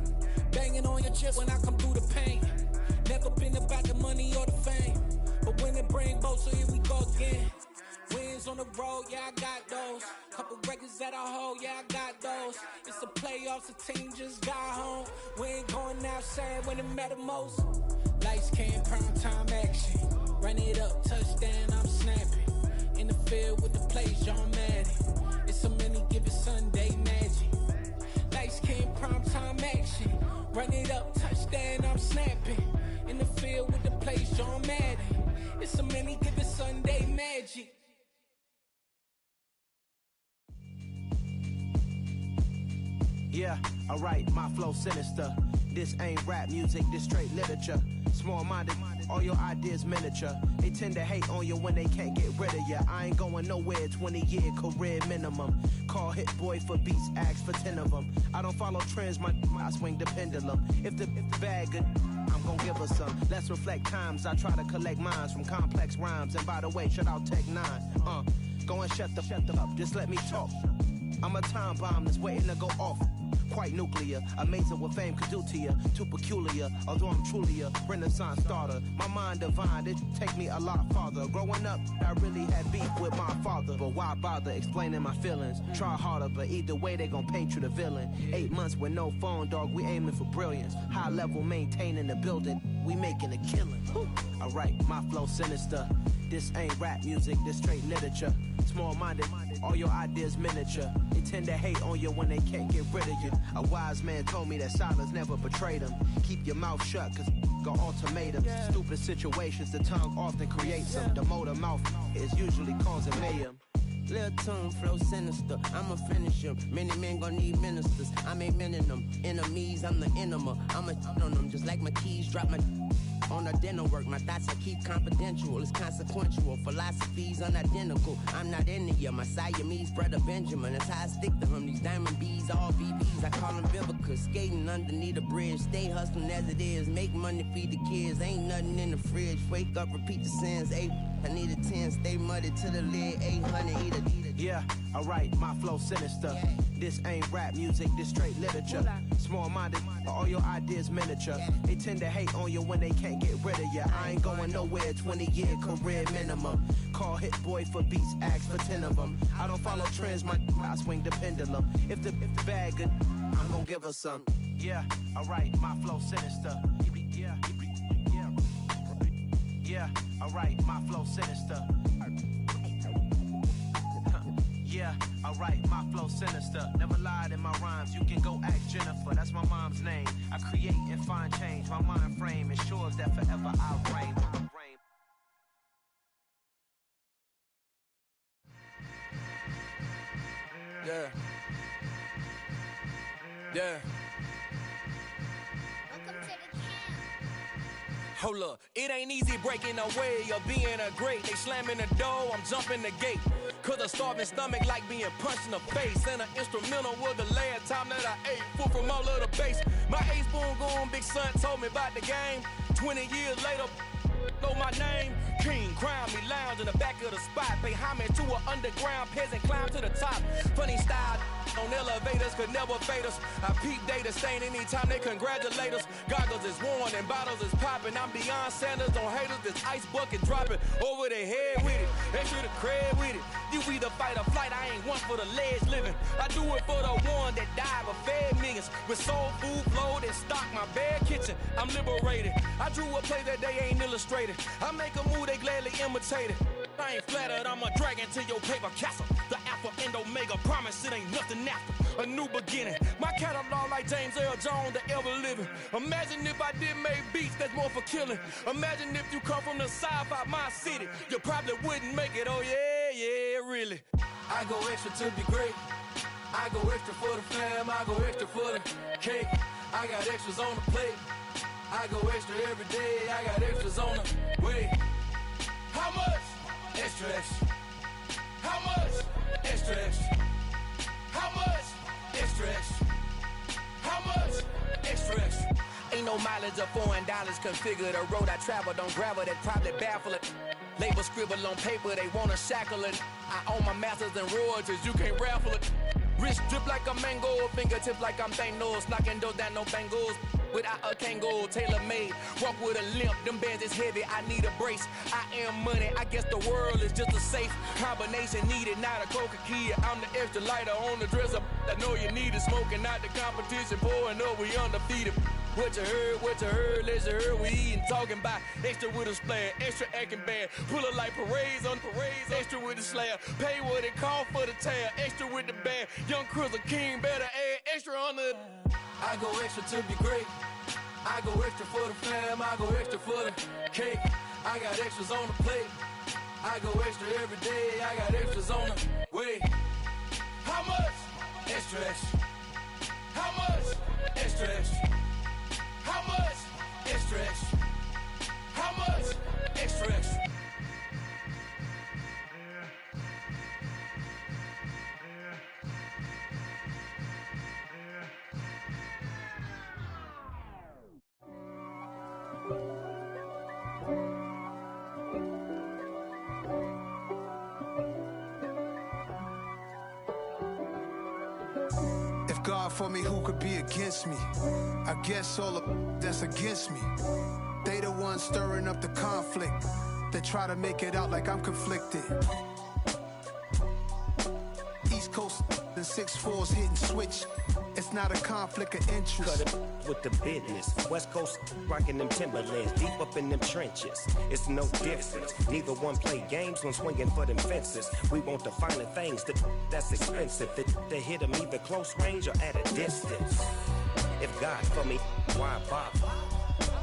Banging on your chest when I come through the pain. Never been about the money or the fame. But when it bring both, so here we go again. Wins on the road, yeah, I got those. Couple records that I hold, yeah, I got those. It's the playoffs, the team just got home. We ain't going outside when it matter most. Lights came, prime time action. Run it up, touchdown, I'm snapping. In the field with the plays, John Madden. It's so many given Sunday magic. Lights came, prime time action. Run it up, touchdown, I'm snapping. In the field with the plays, John Madden. It's so many given Sunday magic. Yeah, alright, my flow sinister. This ain't rap music, this straight literature. Small-minded, all your ideas miniature. They tend to hate on you when they can't get rid of you. I ain't going nowhere, 20-year career minimum. Call Hit Boy for beats, ask for 10 of them. I don't follow trends, I swing the pendulum. If the bag good, I'm gon' give her some. Let's reflect times, I try to collect minds from complex rhymes. And by the way, shout out Tech 9. Go and shut the up, just let me talk. I'm a time bomb that's waiting to go off. Quite nuclear, amazing what fame could do to you. Too peculiar, although I'm truly a renaissance starter. My mind divine, it take me a lot farther. Growing up, I really had beef with my father. But why bother explaining my feelings? Try harder, but either way they gon' paint you the villain. 8 months with no phone, dog, we aiming for brilliance. High level maintaining the building, we making a killing. Alright, my flow sinister. This ain't rap music, this straight literature. Small-minded, all your ideas miniature. They tend to hate on you when they can't get rid of you. A wise man told me that silence never betrayed him. Keep your mouth shut, cause got ultimatums. Stupid situations, the tongue often creates them. The motor mouth is usually causing mayhem. Lil' tune, flow sinister, I'ma finish him. Many men gon' need ministers, I'm a men in them. Enemies, I'm the enema, I'm a on them. Just like my keys, drop my on the dinner work. My thoughts I keep confidential, it's consequential. Philosophies unidentical, I'm not in ya. My Siamese brother Benjamin, that's how I stick to him. These diamond bees, all VBs, I call them Vivica. Skating underneath a bridge, stay hustling as it is. Make money, feed the kids, ain't nothing in the fridge. Wake up, repeat the sins, I need a 10, stay muddy to the lid, 800, eat a. Yeah, alright, my flow sinister. This ain't rap music, this straight literature. Small-minded, all your ideas miniature. They tend to hate on you when they can't get rid of you. I ain't going nowhere, 20-year career minimum. Call Hit Boy for beats, ask for 10 of them. I don't follow trends, I swing the pendulum. If the bag good, I'm gon' give her some. Yeah, alright, my flow sinister. Yeah, alright, my flow sinister. Yeah, alright, my flow sinister. Never lied in my rhymes, you can go ask Jennifer. That's my mom's name. I create and find change. My mind frame ensures that forever I reign. Yeah. Hold up, it ain't easy breaking away or being a great. They slamming the door, I'm jumping the gate. Cause a starving stomach like being punched in the face. And an instrumental was the last time that I ate. Full from all of the bass. My ace boom goon, big son told me about the game. 20 years later, know my name. King, crown me, lounge in the back of the spot. Pay homage to an underground peasant, climb to the top. Funny style on elevators could never fade us. I peep data stain anytime they congratulate us. Goggles is worn and bottles is popping. I'm beyond Sanders on haters, this ice bucket dropping over their head with it. They should have cred with it. You either fight or flight, I ain't one for the ledge living. I do it for the one that died but fed millions. With soul food flowed and stocked my bare kitchen. I'm liberated. I drew a play that they ain't illustrated. I make a move, they gladly imitate it. I ain't flattered, I'm a dragon to your paper castle. The Alpha and Omega, promise it ain't nothing after. A new beginning. My catalog like James Earl Jones, the ever living. Imagine if I did make beats that's more for killing. Imagine if you come from the sci-fi, my city. You probably wouldn't make it, oh yeah, really. I go extra to be great. I go extra for the fam, I go extra for the cake. I got extras on the plate. I go extra every day, I got extras on the way. How much? Extra, extra. How much? Extra, extra. How much? Extra, extra. How much? Extra, extra. Ain't no mileage of $4 configure the road I travel. Don't gravel that probably baffle it. Label scribble on paper, they wanna shackle it. I own my masters and royalties, you can't raffle it. Wrist drip like a mango, fingertips like I'm Thanos, knocking doors down, no bangles. Without a Kango, tailor-made, walk with a limp, them bands is heavy, I need a brace. I am money, I guess the world is just a safe combination needed, not a coca-key. I'm the extra lighter on the dresser, I know you need it, smoking out the competition, pouring up, we undefeated. What you heard, let's you heard, we eating, talking about extra with a splash, extra acting bad, pull it like parades on parades, extra with the slab, pay what it cost for the tab, extra with the band, young Chris a king, better add extra on the... I go extra to be great. I go extra for the fam, I go extra for the cake. I got extras on the plate. I go extra every day, I got extras on the way. How much? Extra, extra. How much? Extra, extra. How much? Extra, extra. How much? Extra, extra. If God for me, who could be against me? I guess all the that's against me. They the ones stirring up the conflict. They try to make it out like I'm conflicted. East Coast and 6'4's hitting switch. It's not a conflict of interest. Cut it with the business. West Coast rocking them Timberlands, deep up in them trenches. It's no difference. Neither one play games when swinging for them fences. We want the finer things that's expensive. They hit them either close range or at a distance. If God for me, why bother?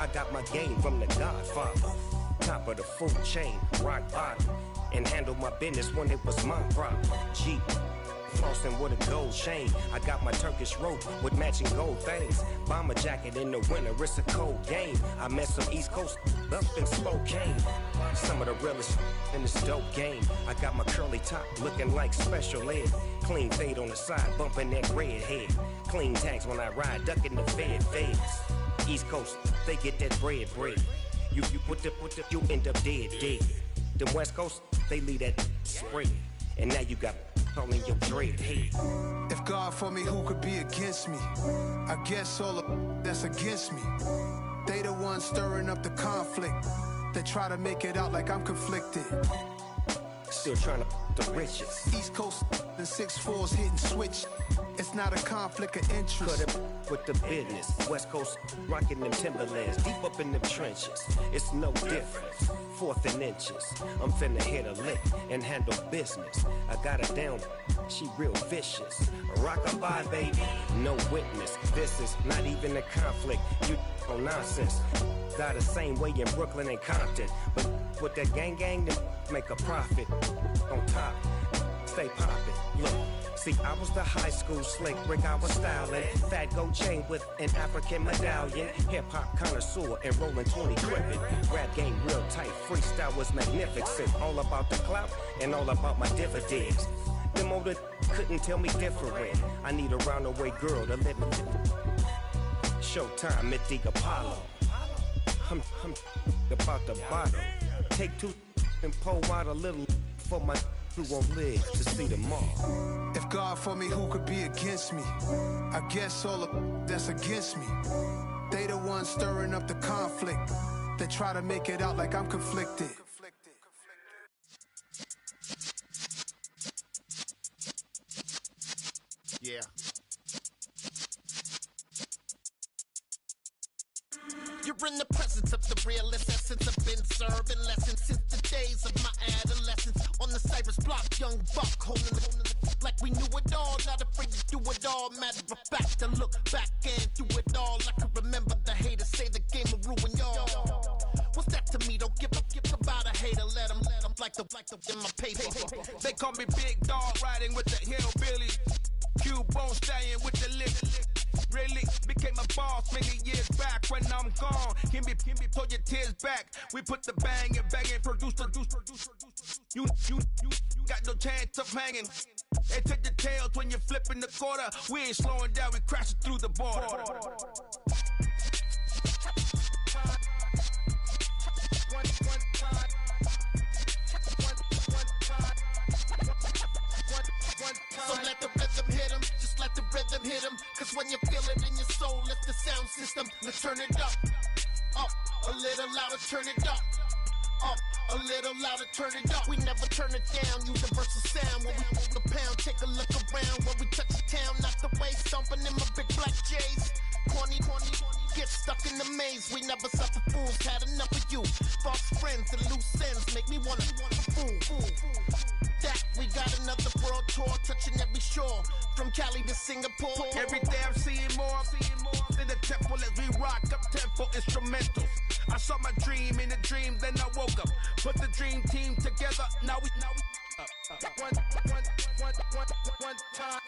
I got my game from the Godfather. Top of the food chain, rock bottom. And handle my business when it was my problem. Jeep. Flossing with a gold chain. I got my Turkish rope with matching gold things. Bomber jacket in the winter, it's a cold game. I met some East Coast up in Spokane. Some of the realest in this dope game. I got my curly top looking like special ed. Clean fade on the side, bumping that red head. Clean tags when I ride, ducking the feds. East Coast, they get that bread. You you end up dead. Them West Coast, they leave that spread. And now you got only your dread head. If God for me, who could be against me? I guess all the that's against me. They the ones stirring up the conflict. They try to make it out like I'm conflicted. Still trying to the riches. East Coast and 6'4's hitting switch. It's not a conflict of interest. Cut it with the business. West Coast rocking them Timberlands, deep up in them trenches. It's no difference. 4th and inches. I'm finna hit a lick and handle business. I got her down, she real vicious. Rockabye, baby, no witness. This is not even a conflict. You on nonsense. Die the same way in Brooklyn and Compton. But with that gang, then make a profit on top. stay poppin'. Look, see, I was the high school slick Rick, I was styling. Fat gold chain with an African medallion. Hip-hop connoisseur and rolling 20 gripping. Rap game real tight, freestyle was magnificent. All about the clout and all about my dividends. Them older couldn't tell me different. I need a roundaway girl to live with. Showtime at the Apollo. I'm about the bottle. Take two and pour out a little for my who won't live to see tomorrow. If God for me, who could be against me? I guess all of that's against me. They the ones stirring up the conflict. They try to make it out like I'm conflicted. Yeah. You're in the presence of the realest essence. I've been serving lessons since the days of my adolescence. On the Cypress block, young buck holding the like we knew it all. Not afraid to do it all. Matter of fact, to look back and do it all. I can remember the haters say the game will ruin y'all. What's that to me? Don't give about a hater. Let them like the in my paper. They call me Big Dog, riding with the hillbillies. Q-Bone stallion with the lip. Really became a boss many years back. When I'm gone, can be pull your tears back. We put the bang and produce. You got no chance of hanging. They take the tails when you're flipping the quarter. We ain't slowing down, we crashing through the border. So let the rhythm hit him, just let the rhythm hit him. Cause when you feel it in your soul, lift the sound system. Let's turn it up a little louder, turn it up a little louder, turn it up. We never turn it down, universal sound. When we move the pound, take a look around. When we touch the town, not the way, stomping in my big black J's. Corny, get stuck in the maze. We never suffer fools, had enough of you. False friends and loose ends make me wanna fool. That we got another world tour, touching every shore, from Cali to Singapore. Every day I'm seeing more in the temple as we rock up tempo instrumentals. I saw my dream in a dream, then I woke up. Put the dream team together, now we one time.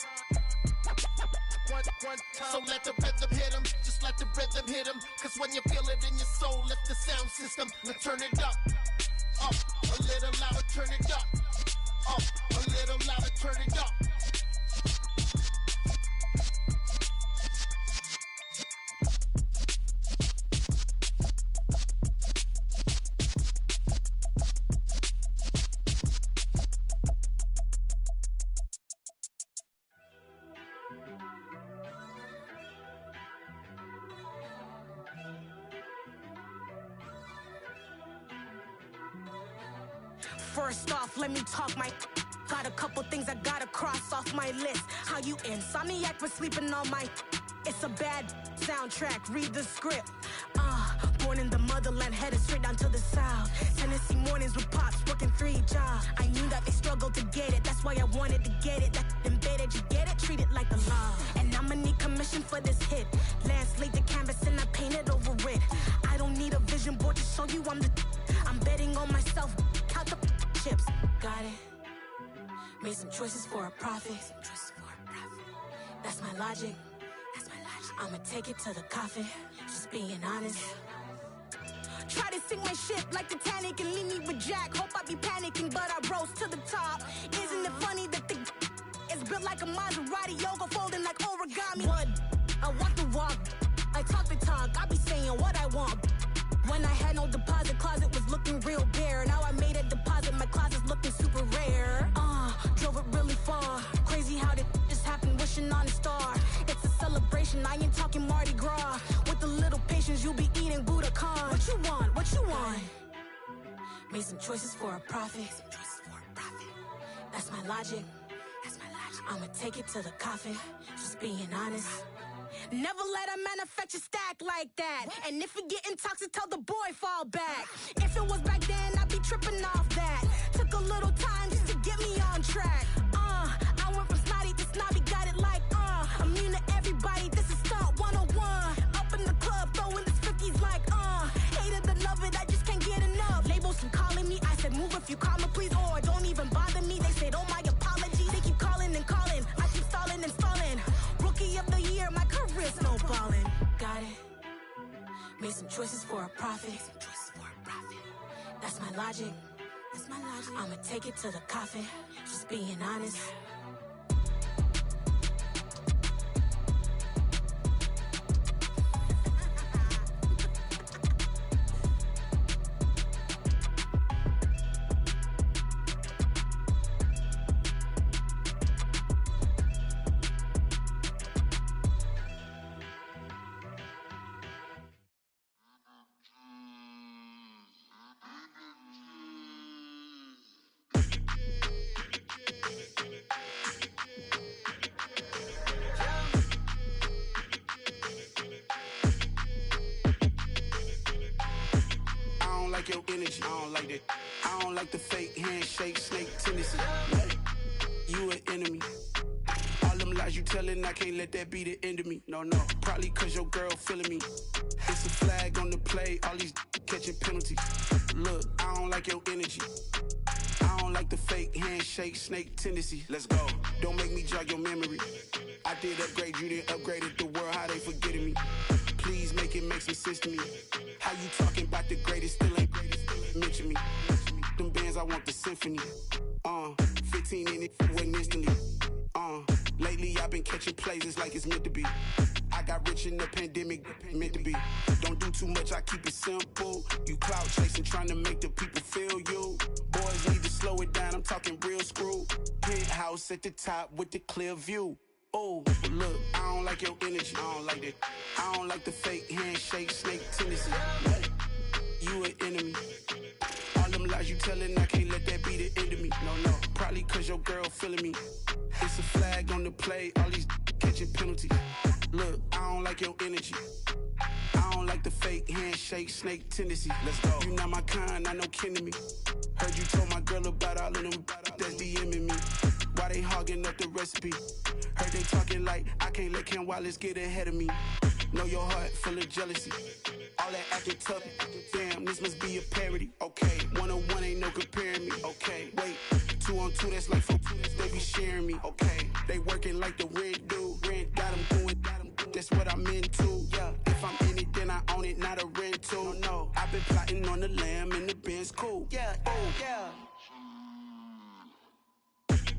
So let the rhythm hit him, just let the rhythm hit him. Cause when you feel it in your soul, lift the sound system. Let's turn it up a little louder, turn it up a little louder, turn it up. First off, let me talk my. Got a couple things I gotta cross off my list. How you insomniac for sleeping on my. It's a bad soundtrack, read the script. Born in the motherland, headed straight down to the south. Tennessee mornings with pops, working 3 jobs. I knew that they struggled to get it, that's why I wanted to get it. That embedded, you get it, treat it like the law. And I'ma need commission for this hit. Lance laid the canvas and I painted over it. I don't need a vision board to show you I'm betting on myself, count the chips. Got it. Made some choices for a profit. That's my logic. I'ma take it to the coffin. Just being honest. Try to sink my ship like Titanic and leave me with Jack. Hope I be panicking, but I rose to the top. Isn't it funny that the is built like a Maserati, yoga folding like origami? What? I walk the walk. I talk the talk. I be saying what I want. When I had no deposit, closet was looking real bare. Now I made a deposit, my closet's looking super rare. Drove it really far. Crazy how did just happen, wishing on a star. It's a celebration, I ain't talking Mardi Gras. With a little patience, you'll be eating Budokan. What you want? What you want? Made some choices for a profit. That's my logic. I'ma take it to the coffin. Just being honest. Never let a manufacture stack like that. And if it getting toxic, tell the boy fall back. If it was back then, I'd be tripping off that. Took a little time just to get me on track. I went from snotty to snobby, got it like immune to everybody, this is stunt 101. Up in the club, throwing this 50s like hate it or love it, I just can't get enough. Labels from calling me, I said move if you call me please, or don't even bother me. They said oh my apologies. Make some choices for a profit. That's my logic. I'ma take it to the coffin. Just being honest. Your energy, I don't like that. I don't like the fake handshake, snake tendency. You an enemy. All them lies you telling, I can't let that be the end of me. No, probably cause your girl feeling me. It's a flag on the play, all these catching penalties. Look, I don't like your energy. I don't like the fake handshake, snake tendency. Let's go. Don't make me jog your memory. I did upgrade, you didn't upgrade it. The world, how they forgetting me. Please make it make some sense to me. How you talking about the greatest, still ain't greatest, still ain't mention me. Them bands, I want the symphony. 15 in it, wasn't instantly. Lately I've been catching plays, it's like it's meant to be. I got rich in the pandemic, meant to be. Don't do too much, I keep it simple. You clout chasing, trying to make the people feel you. Boys need to slow it down, I'm talking real screw. Penthouse at the top with the clear view. Oh, look, I don't like your energy, I don't like that. I don't like the fake handshake, snake tendency. You an enemy. All them lies you telling, I can't let that be the end of me. No, probably cause your girl feeling me. It's a flag on the play, all these catching penalties. Look, I don't like your energy. I don't like the fake handshake, snake tendency. Let's go. You not my kind, I know kin to me. Heard you told my girl about all of them that's DMing me. Why they hogging up the recipe? Heard they talking like I can't let Ken Wallace get ahead of me. Know your heart full of jealousy. All that acting tough, damn, this must be a parody. Okay, 1-on-1 ain't no comparing me. Okay, wait, 2-on-2, that's like 4-2, they be sharing me. Okay, they working like the rent do. Rent got them doing, that's what I'm into. Yeah, if I'm in it, then I own it, not a rental. No, I've been plotting on the lamb and the Benz cool. Yeah, yeah.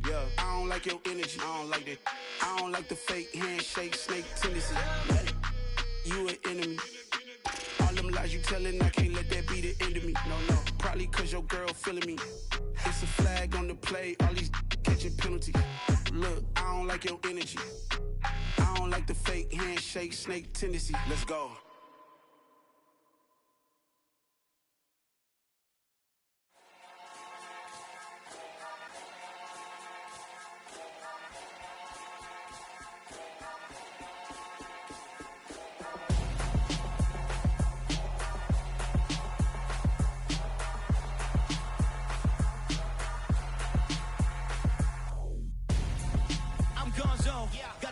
Yeah, I don't like your energy, I don't like that. I don't like the fake handshake, snake tendency. You an enemy. All them lies you telling, I can't let that be the end of me. No, probably cause your girl feeling me. It's a flag on the play, all these catching penalties. Look, I don't like your energy. I don't like the fake handshake, snake tendency. Let's go.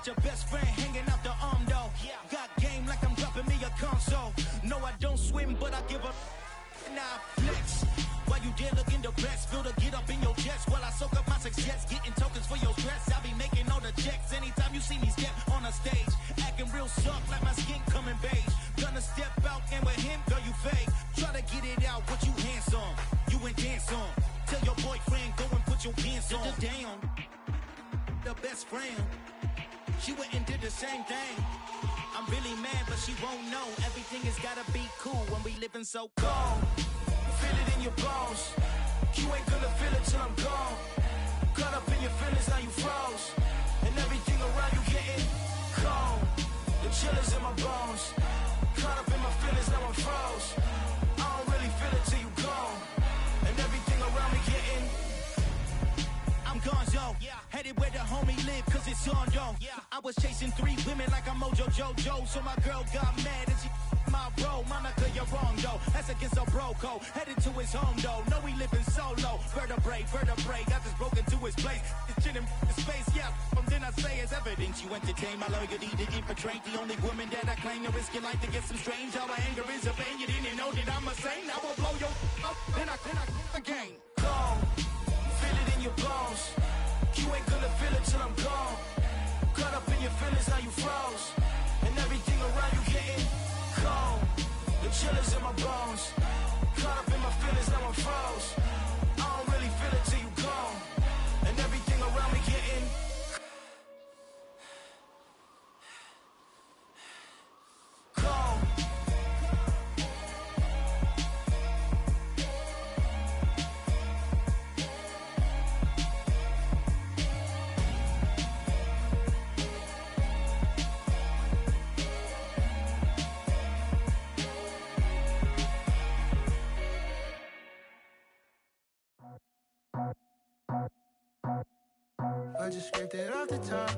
Your best friend hanging out the arm though. Got game like I'm dropping me a console. No, I don't swim, but I give a now flex. While you there looking depressed, feel the get up in your chest while I soak up my success, getting tokens for your stress. I be making all the checks anytime you see me step on a stage, acting real soft like my skin coming beige. Gonna step out and with him, girl, you fake. Try to get it out, but you handsome. You ain't dance on. Tell your boyfriend go and put your pants on. Down, the best friend. She went and did the same thing. I'm really mad, but she won't know. Everything has gotta be cool when we living so cold. Feel it in your bones. You ain't gonna feel it till I'm gone. Caught up in your feelings, now you froze. And everything around you getting cold. The chillers in my bones. Caught up in my feelings, now I'm froze. I don't really feel it till you gone. And everything around me getting I'm gonzo, headed where the homie live, cause it's on though. I was chasing 3 women like I'm Mojo Jojo, so my girl got mad and she my bro. Monica, you're wrong though, that's against a bro code. Headed to his home though, no we living solo. Vertebrae, got this broken to his place. It's chin in space, then I say it's evidence you entertain my loyalty to infiltrate. The only woman that I claim to risk your life to get some strange. All my anger is a pain, you didn't know that I'm a saint. I will blow your up, then I again. Go. Feel it in your bones. You ain't gonna feel it till I'm gone. Caught up in your feelings, now you froze. And everything around you getting cold. The I just scraped it off the top.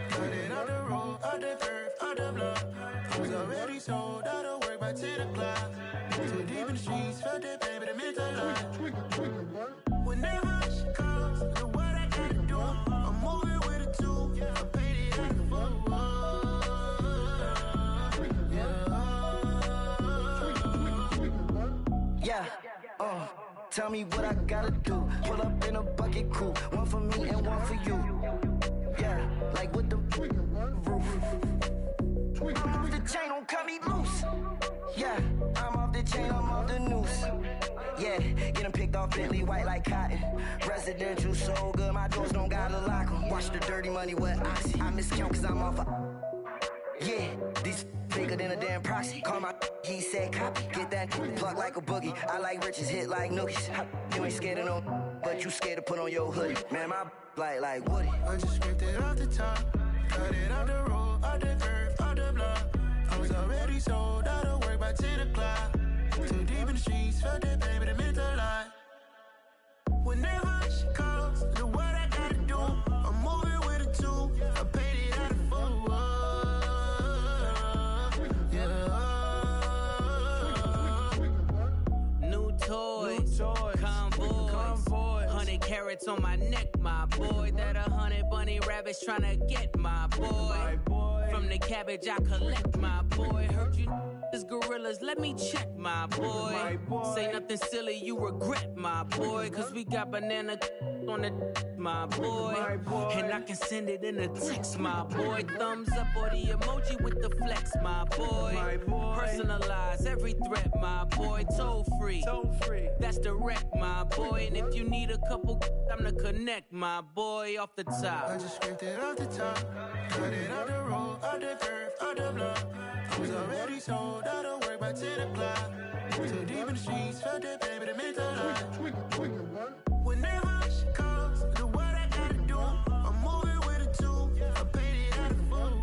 Cut it off the road, off the curve, off the block. I was already sold out of work by 10 o'clock. Too deep in the streets, felt that pain, but it meant a lot. Whenever she calls, know what I gotta do. I'm moving with a two. I paid it out the full. Yeah, tell me what I gotta do. Pull up in a bucket crew, one for me and one for you. Yeah, like with the roof. I'm off the chain, don't cut me loose. Yeah, I'm off the chain, I'm off the noose. Yeah, getting picked off Bentley white like cotton. Residential so good, my doors don't gotta lock 'em. Watch the dirty money with oxy. I miscount cause I'm off a. Yeah, these bigger than a damn proxy. Call my he said copy. Get that plug like a boogie. I like riches, hit like nookies. You ain't scared of no, but you scared to put on your hoodie. Man, my like Woody. I just scraped it off the top. Cut it off the road, off the curve, off the block. I was already sold out of work by 10 o'clock. Too deep in the streets, felt that pain, but it meant a lot. Whenever she calls, know what I gotta do. I'm moving with a two. I paid it out of full. Toys, convoys, 100 carats on my neck, my boy. That 100 bunny rabbits tryna get my boy. From the cabbage I collect, my boy. Heard you is gorillas, let me check, my boy. Say nothing silly, you regret, my boy. Cause we got banana on the my boy. And I can send it in a text, my boy. Thumbs up or the emoji with the flex, my boy. Personalize every threat, my boy. Toll free. That's direct, my boy. And if you need a couple, I'm the connect, my boy, off the top. I just scraped it off the top. Cut it off the road, off the curve, off the block. I was already sold out of work by 10 o'clock. Too deep in the streets, felt that pain, but it meant a lot. Whenever she calls, know what I gotta do. I'm moving with a two. I paid it out of full.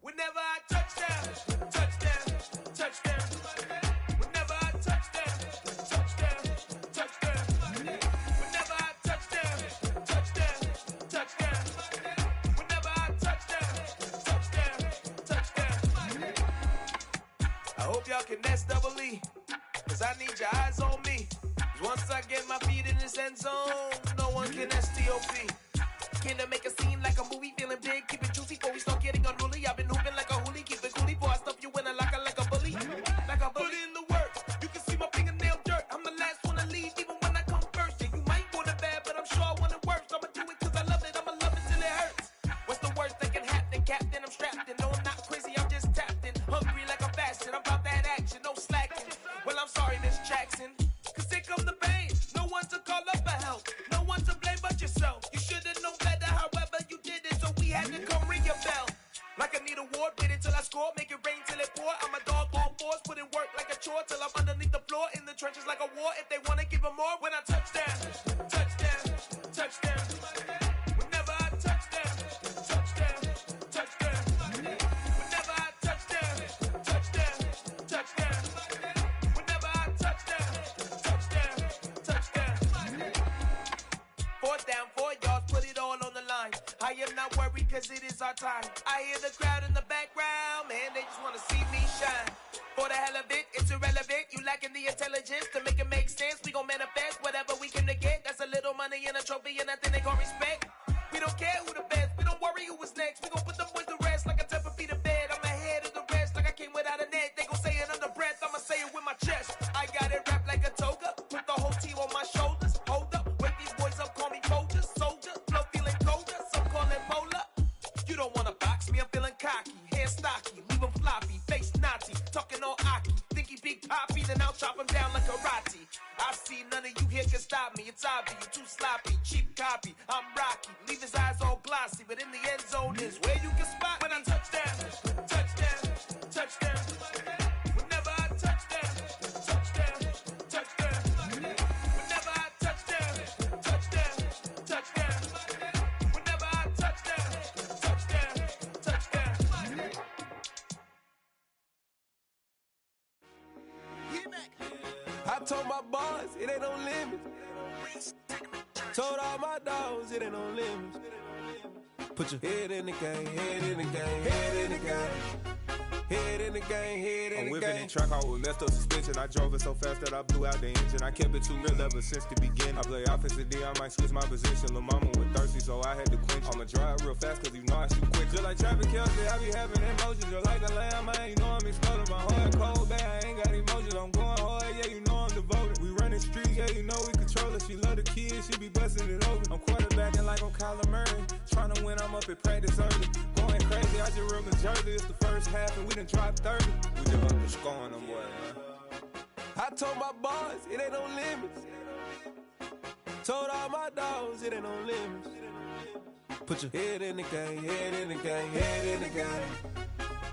Whenever I touch down, touchdown, touchdown. Whenever I touch down, touchdown, touchdown. Whenever I touch down, touchdown, touchdown. Whenever I touch down, touchdown, touchdown. I hope y'all can S-double-E, cause I need your eyes on me. Cause once I get my feet in this end zone, no one can S-T-O-P. Can I make a scene like a movie, feeling big, keep it juicy before we start getting unruly. I've been hooping like a hoolie, keep it coolie before I stuff you in a locker like a bully. Like a bully. Put in the work, you can see my fingernail dirt. I'm the last one to leave, even when I come first. Yeah, you might want it bad, but I'm sure I want it worse. I'ma do it cause I love it, I'ma love it till it hurts. What's the worst that can happen, Captain? I'm strapped in, no I'm not crazy, I'm just tapped in. Hungry like I'm fasting, I'm about that action, no slacking. Well, I'm sorry, Miss Jackson, cause here come the pain. No one to call up for help, no one to blame but yourself. You should've known better, however you did it, so we had to come ring your bell. Like I need a award, wait until I score, make it rain till it pour. I'm a dog on fours, put in work like a chore till I'm underneath the floor, in the trenches like a war. If they wanna give them more, when I touch down, touchdown, touchdown. Whenever I touch down, touchdown, touchdown. Whenever I touch down, touchdown, touchdown. Whenever I touch down, touchdown, touchdown. 4th down, 4 yards, put it all on the line. I am not worried cause it is our time. I hear the crowd in the background, man, they just wanna see me shine. For the hell of it, it's irrelevant. You lacking the intelligence to make it make sense. We gon' manifest whatever we came to get. That's a little money and a trophy and nothing they gon' respect. We don't care who the best, we don't worry who was next. We gon' put them boys to rest like a Tempur-Pedic bed. I'm ahead of the rest like I came without a net. They gon' say it under breath, I'ma say it with my chest. I got it wrapped like a toga, put the whole team on my shoulders. Hold up, wake these boys up, call me Folgers, soldier. Flow feeling colder, some call it polar. You don't wanna box me, I'm feeling cocky. Hair stocky, leave him floppy, face Nazi, talking all aki. Think he big poppy, then I'll chop him down like karate. I see none of you here can stop me. It's obvious, you too sloppy, cheap copy. I'm Rocky, leave his eyes all glossy, but in the end zone is where you can spot when I touch down, touchdown, touchdown. Whenever I touch down, touchdown, touchdown. Whenever I touch down, told my boys, it ain't no limits. Told all my dogs, it ain't no limits. Put your head in the game, head in the game, head in the game. Head in the game, head in the game. I'm whipping in track out with messed up suspension. I drove it so fast that I blew out the engine. I kept it too real ever since the beginning. I play offensive D, I might switch my position. Lil' mama was thirsty, so I had to quench. I'ma drive real fast, cause you know I shoot quick. Just like Travis Kelce, I be having emotions. Just like a lamb, man, you know I'm exploding. My heart cold, bad, I ain't got emotions. I'm going hard, yeah, you know I'm devoted. We running streets, yeah, you know we control it. She love the kids, she be busting it over. I'm quarterbacking like I'm Kyler Murray. Trying to win, I'm up at practice early. Going crazy, I just real Jersey. It's the first half, and we done dropped 30. We just up the scoring them, boy, man. I told my boys, it ain't no limits. Told all my dogs, it ain't no limits. Put your head in the game, head in the game, head in the game.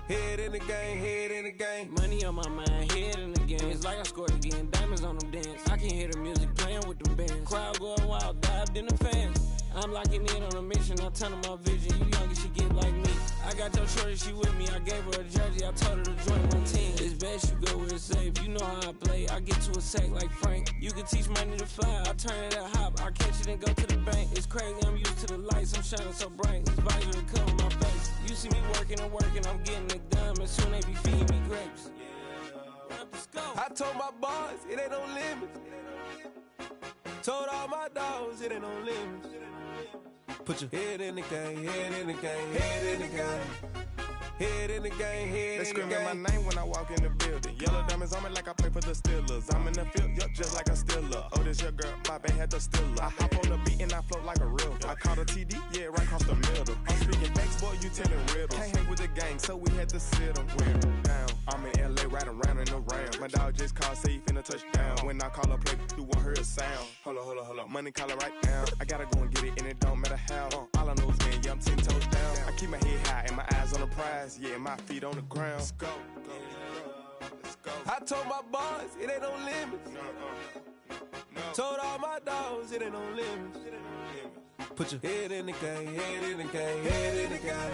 Head in the game, head in the game. Money on my mind, head in the game. It's like I scored again, diamonds on them dance. I can hear the music playing with them bands. Crowd going wild, dived in the fans. I'm locking in on a mission, I'm telling my vision. You young and she get like me. I got your shorty, she with me. I gave her a jersey, I told her to join one team. It's best you go where it's safe. You know how I play. I get to a sack like Frank. You can teach money to fly. I turn it at hop. I catch it and go to the bank. It's crazy, I'm used to the lights. I'm shining so bright. This visor to cover my face. You see me working and working, I'm getting it done. And soon they be feeding me grapes. I told my boys, it ain't no limits. Told all my dogs, it ain't no limits. Put your head in the game, head in the game, head in the game. Head in the game, head They in the game. screaming my name when I walk in the building. Yellow diamonds on me like I play for the Steelers. I'm in the field, yup, just like a Steeler. Oh, this your girl, my band had the Steeler. I hop on the beat and I float like a real. I caught a TD, yeah, right across the middle. I'm speaking facts, boy, you telling riddles. Can't hang with the gang, so we had to sit them down. I'm in LA, riding round and around. My dog just called, say he finna touch down. When I call a play, you won't hear a sound. Hold up, money call it right now. I gotta go and get it, and it don't matter how. All I know is, man, yeah, I'm 10 toes down. I keep my head high and my eyes on the prize. Yeah, my feet on the ground. Let's go. I told my boys, it ain't no limits. Told all my dogs, it ain't no limits. Put your head in the game, head in the game, head in the game.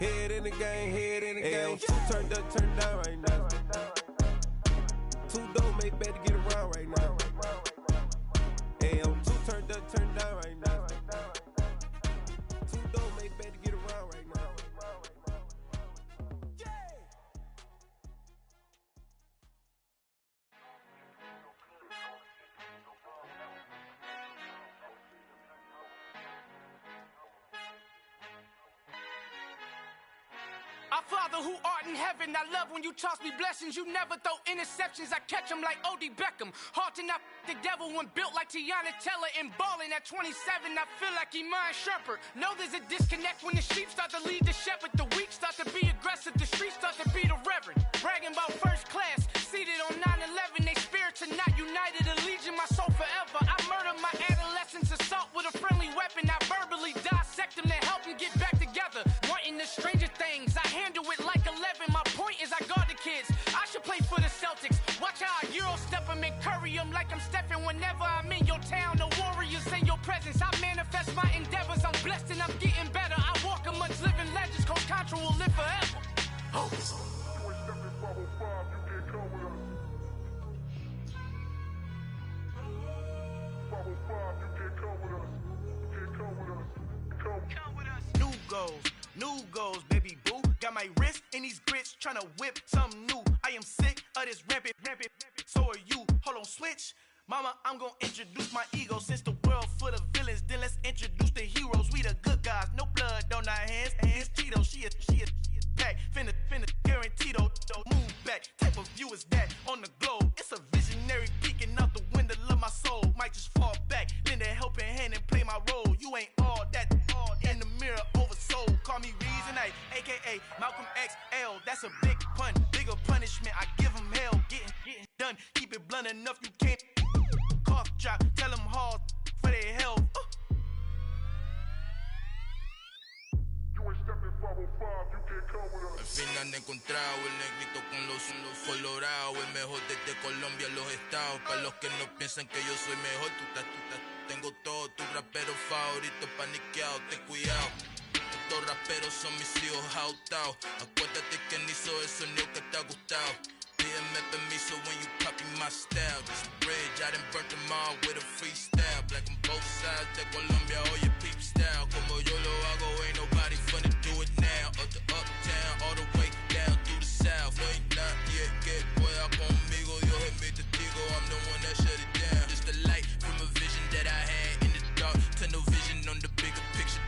Head in the game, head in the game. Two turned up, turned down right now. Two don't make bad to get around right now. Two turned up, turned down right now. Two don't make bad to get around right now. Our Father who art in heaven, I love when you toss me blessings. You never throw interceptions, I catch them like O.D. Beckham. Hard to not the devil when built like Tiana Teller. And balling at 27, I feel like Iman Shumpert. Know there's a disconnect when the sheep start to lead the shepherd. The weak start to be aggressive, the streets start to be the reverend. Bragging about first class, seated on 9/11. They spirits are not united, allegiance my soul forever. I murder my adolescence, assault with a friendly weapon. I verbally dissect them to help them get back together. Wanting the stranger things, I handle it like 11. My point is I guard the kids. I should play for the Celtics. Watch how I Euro step them and curry them like I'm Stephen. Whenever I'm in your town, the Warriors in your presence. I manifest my endeavors. I'm blessed and I'm getting better. I walk amongst living legends. Coach Contra will live forever. Oh. New goals, baby boo. Got my wrist in these grits, tryna whip something new. I am sick of this rampant. So are you. Hold on, switch. Mama, I'm gonna introduce my ego. Since the world full of villains, then let's introduce the heroes. We the good guys, no blood on our hands. Hands Tito, she is pack. Finna, guaranteed. Move back. Type of view is that on the globe? It's a visionary peeking out the window of my soul. Might just fall back, lend a helping hand and play my role. You ain't all that. In the mirror, oversold. Call me Reason A, aka Malcolm XL. That's a big pun, bigger punishment. I give him hell, getting done. Keep it blunt enough, you can't. Cough drop, tell them hard for their health. Al fin han encontrado el negrito con los colorados. El mejor desde Colombia, los estados. Para los que no piensan que yo soy mejor, tengo todo, tus raperos favoritos paniqueados, ten cuidado. Estos raperos son mis hijos autados. Acuérdate que ni hizo el sonido que te ha gustado. BMF and me, so when you copy my style, this bridge, I done burnt them all with a freestyle. Black on both sides, de Colombia, all your peep style. Como yo lo hago, ain't nobody finna do it now. Up to uptown, all the way down through the south. No, ain't not yet, get pueda conmigo. Yo es mi testigo, I'm the one that shut it down. Just the light from a vision that I had in the dark. Tunnel vision on the bigger picture.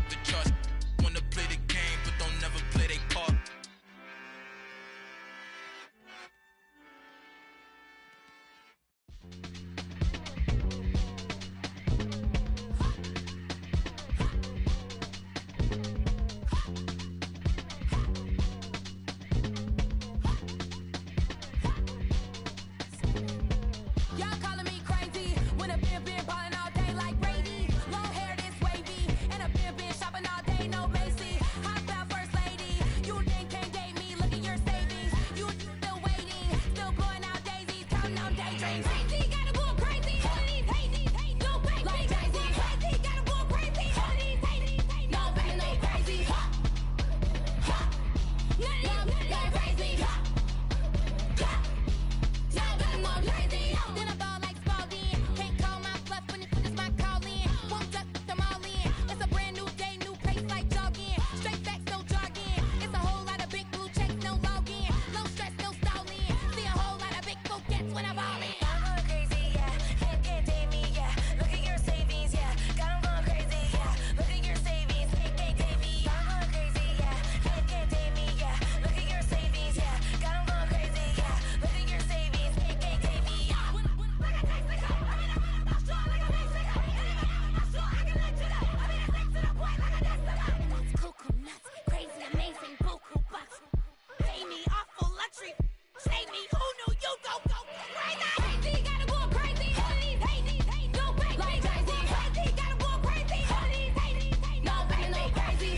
The charts wanna play the game, but don't never play their part. Y'all calling me crazy when a been ballin' all day like Brady. Long hair this wavy, and a been shopping all day, no Macy. Hot about first lady, you then can't date me. Look at your savings, you still waiting, still blowing out daisies, counting on daydreams. Crazy, gotta go crazy. All of these hate, no fake. Like crazy, crazy, gotta go crazy. All of these hate, no fake, no crazy. None of these crazy. Then I ball like Spalding. Can't call my bluff when it's my calling. Won't duck them all in. It's a brand new day, new pace like jogging. Straight facts, no jogging. It's a whole lot of big blue checks, no login. No stress, no stalling. See a whole lot of big forgets when I ball in. I'm going crazy, yeah. Can't date me, yeah. Look at your savings, yeah. Got 'em going crazy, yeah. Look at your savings, can't date me. I'm going crazy, yeah. Can't date me, yeah. Look at your savings, yeah. Got 'em going crazy, yeah. Look at your savings, can't date me. Coconuts, crazy, amazing, buku bucks. Pay me awful luxury. Save me, who knew you go crazy? Crazy, gotta go crazy. All of these hate, no fake. Like crazy, crazy, gotta go crazy. All of these hate, no fake, no crazy. None of these crazy.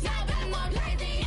Now I'm more crazy.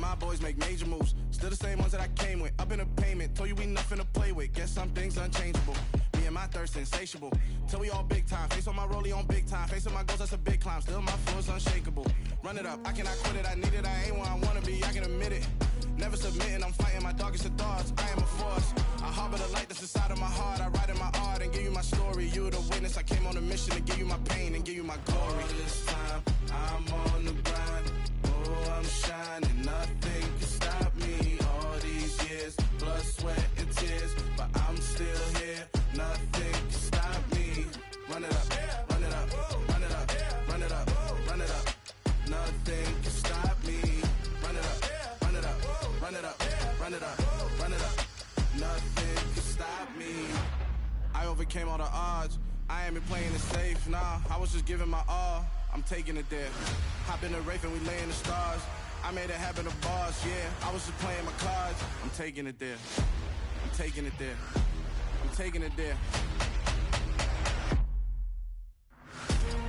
My boys make major moves, still the same ones that I came with. Up in a payment, told you we nothing to play with. Guess some things unchangeable. Me and my thirst insatiable. Till we all big time. Face on my rollie on big time. Facing my goals, that's a big climb. Still my flow is unshakable. Run it up, I cannot quit it. I need it, I ain't where I wanna be. I can admit it. Never submitting, I'm fighting my darkest of thoughts. I am a force. I harbor the light that's inside of my heart. I write in my art and give you my story. You the witness. I came on a mission to give you my pain and give you my glory. All this time, I'm on the grind. Oh, I'm shining. Nothing can stop me. All these years, blood, sweat, and tears. But I'm still here. Nothing can stop me. Run it up, run it up, run it up, run it up, run it up. Nothing can stop me. Run it up, run it up, run it up, run it up, run it up. Nothing can stop me. I overcame all the odds. I ain't been playing it safe, nah. I was just giving my all. I'm taking it there. Hop in the Wraith and we lay in the stars. I made it happen to bars, yeah. I was just playing my cards. I'm taking it there. I'm taking it there. I'm taking it there.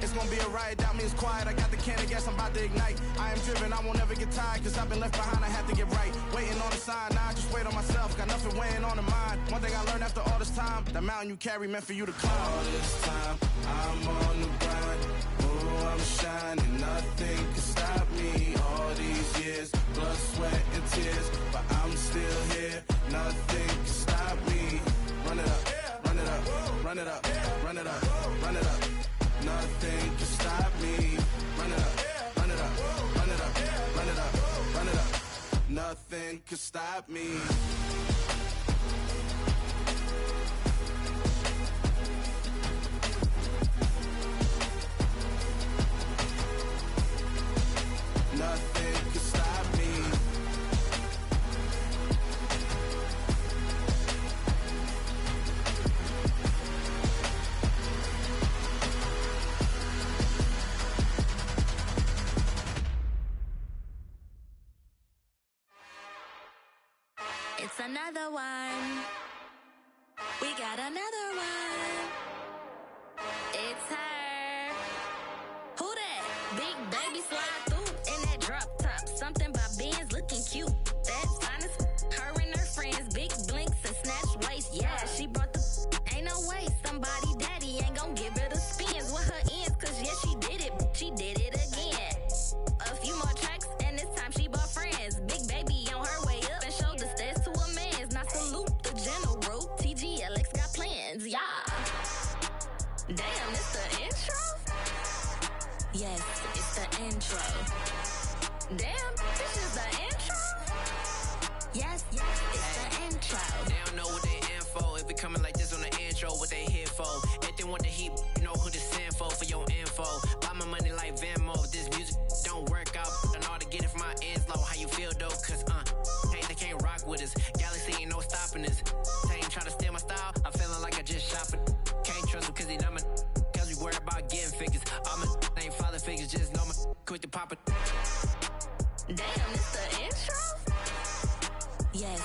It's gonna be a riot, doubt me it's quiet. I got the can of gas, I'm about to ignite. I am driven, I won't ever get tired, cause I've been left behind, I have to get right. Waiting on the sign, now I just wait on myself. Got nothing weighing on the mind. One thing I learned after all this time, the mountain you carry meant for you to climb. All this time, I'm on the grind. Oh, I'm shining, nothing can stop me. All these years, blood, sweat, and tears. But I'm still here, nothing can stop me. Run it up, run it up, run it up, run it up, run it up. Nothing can stop me. Run it up, run it up, run it up, run it up, run it up. Nothing can stop me. Nothing can stop me. It's another one. We got another one. It's her. Who that? Big baby slide through in that drop top. Something by Benz looking cute. That's finest. Her and her friends, big blinks and snatch waist. Yeah, she brought the. Ain't no way somebody daddy ain't gon' give her the spins with her ends. Cause yeah, she did it. She did it again. A few more tracks and this time she bought friends. Big baby on her way up and showed the stairs to a man's. Now salute the general. TGLX got plans, yeah. Damn, it's the intro? Yes, it's the intro. Damn, this is the intro? Yes, it's the intro. They don't know what they info. If we coming like this on the intro, what they here for? If they want the heat, you know who to send for your info. Buy my money like Venmo. This music don't work out. I know how to get it from my ends low. How you feel though? Cause hey, they can't rock with us. Galaxy ain't no stopping us. They ain't try to steal my style. I'm feeling like I just shop it. Can't trust him cause he dumb. Cause we worried about getting figures. All my ain't father figures. Just know my quick to pop it. Damn, it's the intro? Yes,